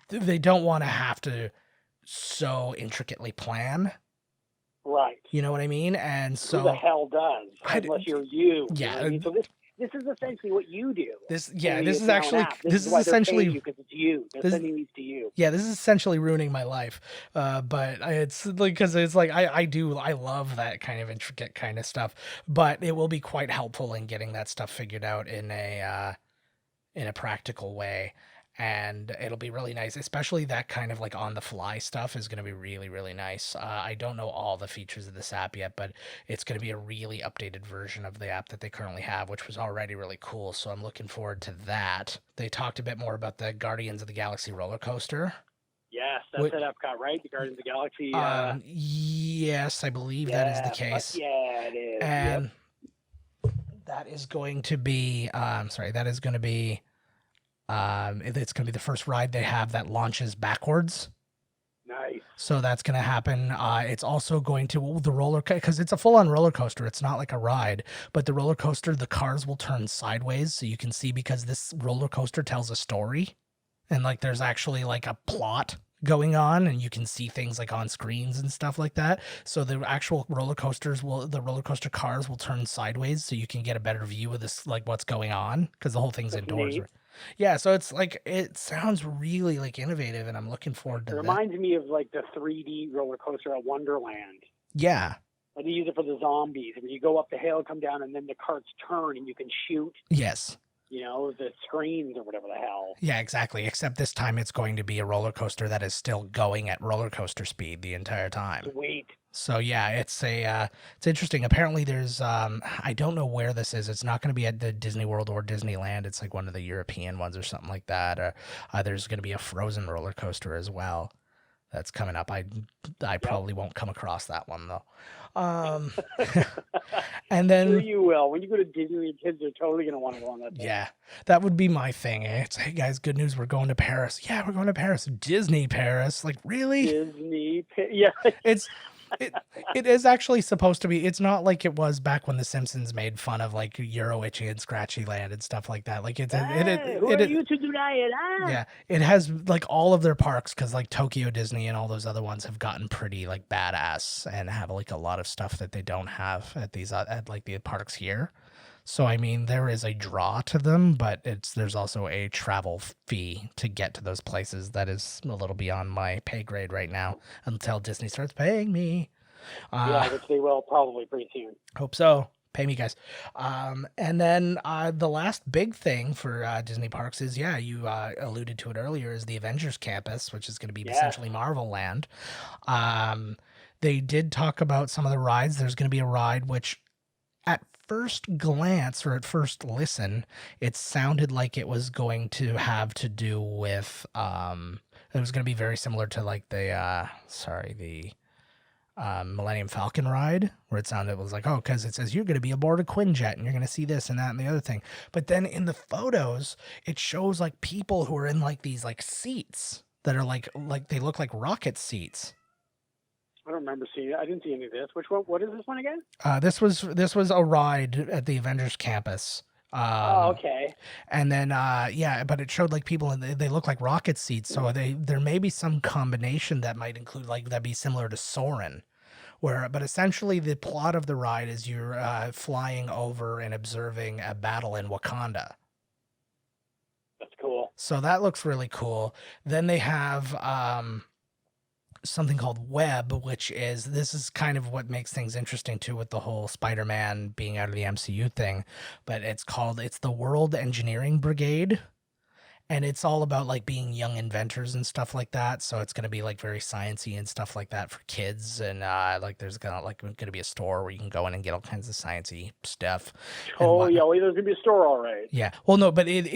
they don't want to have to so intricately plan. Right. You know what I mean? And so who the hell does? Unless you're you. Yeah. You know what I mean? So this is essentially what you do. This is essentially because it's you. They're sending these to you. Yeah, this is essentially ruining my life. But it's like, because it's like I love that kind of intricate kind of stuff. But it will be quite helpful in getting that stuff figured out in a practical way. and it'll be really nice, especially that kind of like on the fly stuff is going to be really, really nice. I don't know all the features of this app yet, but it's going to be a really updated version of the app that they currently have, which was already really cool. So I'm looking forward to that. They talked a bit more about the Guardians of the Galaxy roller coaster. Yes, that's at Epcot, right? The Guardians of the Galaxy. Yes, I believe that is the case. Yeah, it is. And that is going to be, it's going to be the first ride they have that launches backwards. Nice. So that's going to happen. It's also going to the roller because it's a full-on roller coaster. It's not like a ride, but the roller coaster, the cars will turn sideways so you can see, because this roller coaster tells a story, and like there's actually like a plot going on, and you can see things like on screens and stuff like that. So the actual the roller coaster cars will turn sideways so you can get a better view of this, like what's going on, because the whole thing's indoors. Neat. Yeah, so it's like, it sounds really like innovative, and I'm looking forward to that. It reminds me of like the 3D roller coaster at Wonderland. Yeah. Like they use it for the zombies. I mean, you go up the hill, come down, and then the carts turn, and you can shoot. Yes. The screens or whatever the hell. Yeah, exactly. Except this time it's going to be a roller coaster that is still going at roller coaster speed the entire time. Sweet. So yeah, it's interesting. Apparently there's I don't know where this is. It's not going to be at the Disney World or Disneyland. It's like one of the European ones or something like that. Or there's going to be a Frozen roller coaster as well that's coming up. I probably won't come across that one though. And then sure you will. When you go to Disney, your kids are totally going to want to go on that thing. Yeah, that would be my thing. It's, hey guys, good news, we're going to Paris. Yeah, we're going to Paris. Disney Paris. Like, really? Yeah. It is actually supposed to be. It's not like it was back when the Simpsons made fun of like Euro Itchy and Scratchy Land and stuff like that. Like who are you to deny it? Yeah, it has like all of their parks, because like Tokyo Disney and all those other ones have gotten pretty like badass and have like a lot of stuff that they don't have at these at like the parks here. So I mean, there is a draw to them, but there's also a travel fee to get to those places that is a little beyond my pay grade right now, until Disney starts paying me. Which they will probably pretty soon. Hope so. Pay me, guys. And then the last big thing for Disney parks is, you alluded to it earlier, is the Avengers Campus, which is going to be essentially Marvel Land. They did talk about some of the rides. There's going to be a ride which, at first glance or at first listen, it sounded like it was going to have to do with it was going to be very similar to like the Millennium Falcon ride, where it was like, because it says you're going to be aboard a Quinjet and you're going to see this and that and the other thing. But then in the photos, it shows like people who are in like these like seats that are like they look like rocket seats. I don't remember seeing it. I didn't see any of this. Which one? What is this one again? This was a ride at the Avengers Campus. Okay. And then, but it showed like people, and they look like rocket seats. So there may be some combination that might include like that'd be similar to Soarin', but essentially the plot of the ride is you're flying over and observing a battle in Wakanda. That's cool. So that looks really cool. Then they have something called Web, which this is kind of what makes things interesting too, with the whole Spider-Man being out of the MCU thing, but it's the World Engineering Brigade, and it's all about like being young inventors and stuff like that. So it's going to be like very sciencey and stuff like that for kids, and like there's going to be a store where you can go in and get all kinds of sciencey stuff. Oh yeah, there's going to be a store, all right. Yeah, well no, but it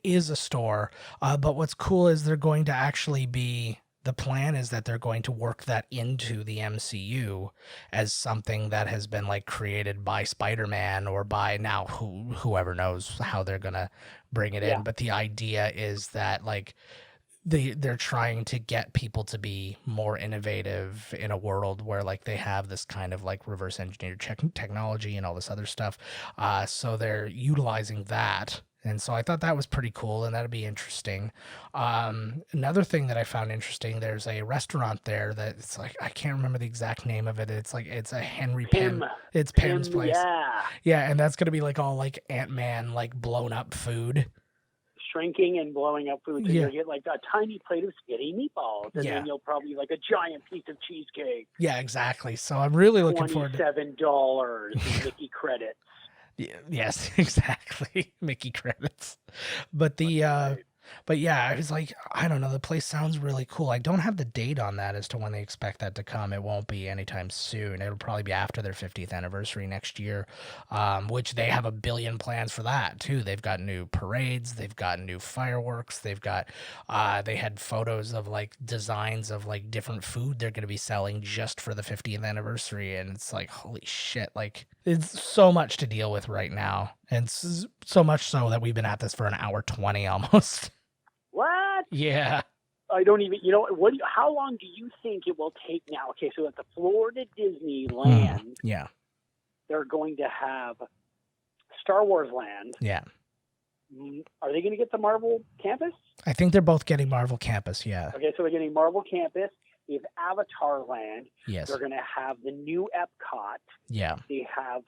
is a store, but what's cool is they're going to actually be, the plan is that they're going to work that into the MCU as something that has been like created by Spider-Man, or by now whoever knows how they're going to bring it in. But the idea is that like they're trying to get people to be more innovative in a world where like they have this kind of like reverse engineered technology and all this other stuff. So they're utilizing that. And so I thought that was pretty cool, and that'd be interesting. Another thing that I found interesting, there's a restaurant there that it's like, I can't remember the exact name of it. It's a Henry Pym. It's Pym's place. Yeah, and that's going to be like all like Ant-Man, like blown up food. Shrinking and blowing up food. So you'll get like a tiny plate of spaghetti meatballs, and then you'll probably like a giant piece of cheesecake. Yeah, exactly. So I'm really looking forward to $27 in Mickey credits. Yes, exactly. Mickey credits. But the But yeah, I was like, I don't know. The place sounds really cool. I don't have the date on that as to when they expect that to come. It won't be anytime soon. It'll probably be after their 50th anniversary next year, which they have a billion plans for that too. They've got new parades. They've got new fireworks. They've got, they had photos of like designs of like different food they're going to be selling just for the 50th anniversary. And it's like, holy shit. Like it's so much to deal with right now. And so much so that we've been at this for an hour 20 almost. What? Yeah. I don't even, how long do you think it will take now? Okay, so at the Florida Disneyland, yeah, they're going to have Star Wars Land. Yeah. Are they going to get the Marvel Campus? I think they're both getting Marvel Campus, yeah. Okay, so they're getting Marvel Campus. They have Avatar Land. Yes. They're going to have the new Epcot. Yeah. They have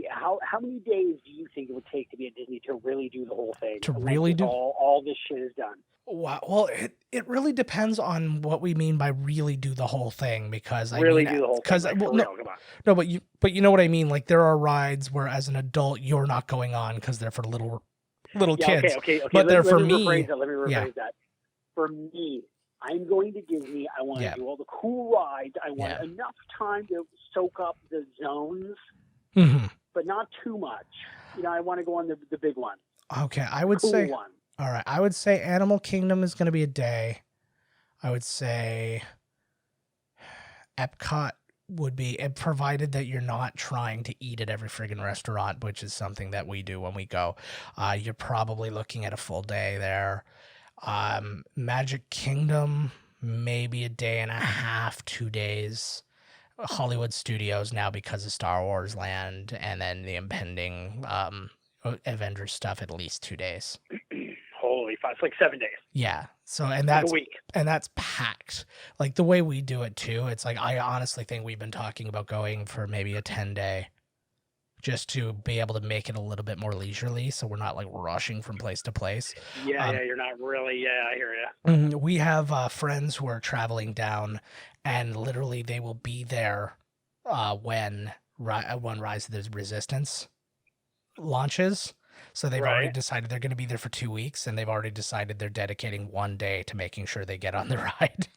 how many days do you think it would take to be at Disney to really do the whole thing? To really do all this shit is done. Wow. Well, it really depends on what we mean by really do the whole thing, because do the whole thing. But you know what I mean. Like there are rides where, as an adult, you're not going on because they're for little kids. Okay. But they're for me. Let me rephrase that. For me, I'm going to Disney. I want to do all the cool rides. I want enough time to soak up the zones, but not too much. I want to go on the big one. Okay, I would say. One. All right, I would say Animal Kingdom is going to be a day. I would say Epcot would be, provided that you're not trying to eat at every friggin' restaurant, which is something that we do when we go. You're probably looking at a full day there. Magic Kingdom, maybe a day and a half, 2 days. Hollywood Studios now because of Star Wars Land, and then the impending Avengers stuff, at least 2 days. Holy fuck, it's like 7 days. Yeah. So, and that's like a week. And that's packed. Like the way we do it too. It's like, I honestly think we've been talking about going for maybe a 10-day just to be able to make it a little bit more leisurely. So we're not like rushing from place to place. Yeah. You're not really. Yeah, I hear you. We have friends who are traveling down, and literally they will be there when Rise of the Resistance launches. So they've already decided they're going to be there for 2 weeks, and they've already decided they're dedicating 1 day to making sure they get on the ride.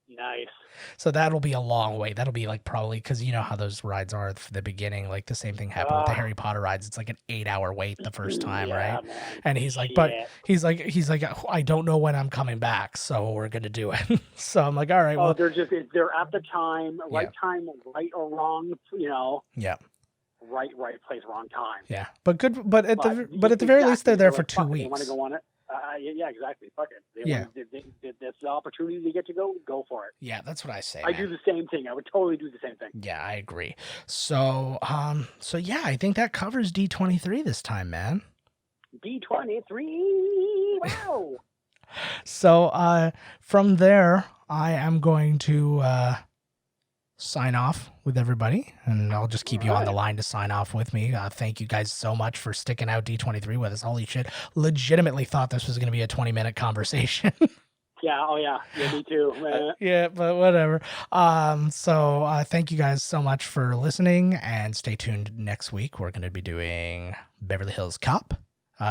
Nice. So that'll be a long wait. That'll be like probably, because you know how those rides are at the beginning. Like the same thing happened with the Harry Potter rides. It's like an 8-hour wait the first time, right? Man. And he's like, he's like, I don't know when I'm coming back, so we're gonna do it. So I'm like, all right. Well, they're at the time, right or wrong, Yeah. Right place, wrong time. Yeah, but at the very least they're there for 2 weeks. You want to go on it? Yeah, exactly. Fuck it. That's the opportunity to get to go for it. Yeah, that's what I say. I do the same thing. I would totally do the same thing. Yeah, I agree. So yeah, I think that covers D23 this time, man. D23. Wow. So from there, I am going to sign off with everybody, and I'll just keep you on the line to sign off with me. Thank you guys so much for sticking out D23 with us. Holy shit, legitimately thought this was going to be a 20-minute conversation. Yeah, me too. Yeah, but whatever. So thank you guys so much for listening, and stay tuned next week. We're going to be doing Beverly Hills Cop.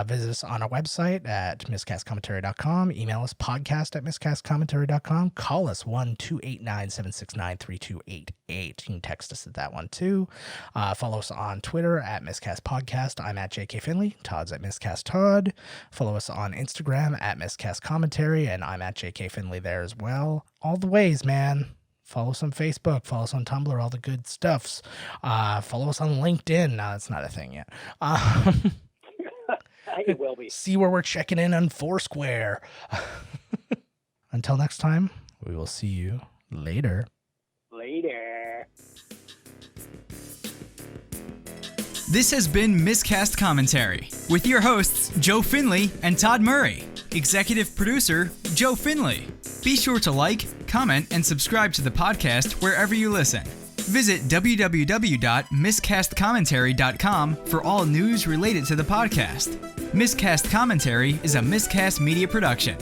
Visit us on our website at miscastcommentary.com. Email us podcast@miscastcommentary.com. Call us 1-289-769-3288. You can text us at that one too. Follow us on Twitter at miscastpodcast. I'm at JK Finley. Todd's at miscasttodd. Follow us on Instagram at miscastcommentary, and I'm at JK Finley there as well. All the ways, man. Follow us on Facebook. Follow us on Tumblr. All the good stuffs. Follow us on LinkedIn. No, that's not a thing yet. It will be. See where we're checking in on Foursquare. Until next time, we will see you later. This has been Miscast Commentary with your hosts, Joe Finley and Todd Murray. Executive producer, Joe Finley. Be sure to like, comment, and subscribe to the podcast wherever you listen. Visit www.miscastcommentary.com for all news related to the podcast. Miscast Commentary is a Miscast Media production.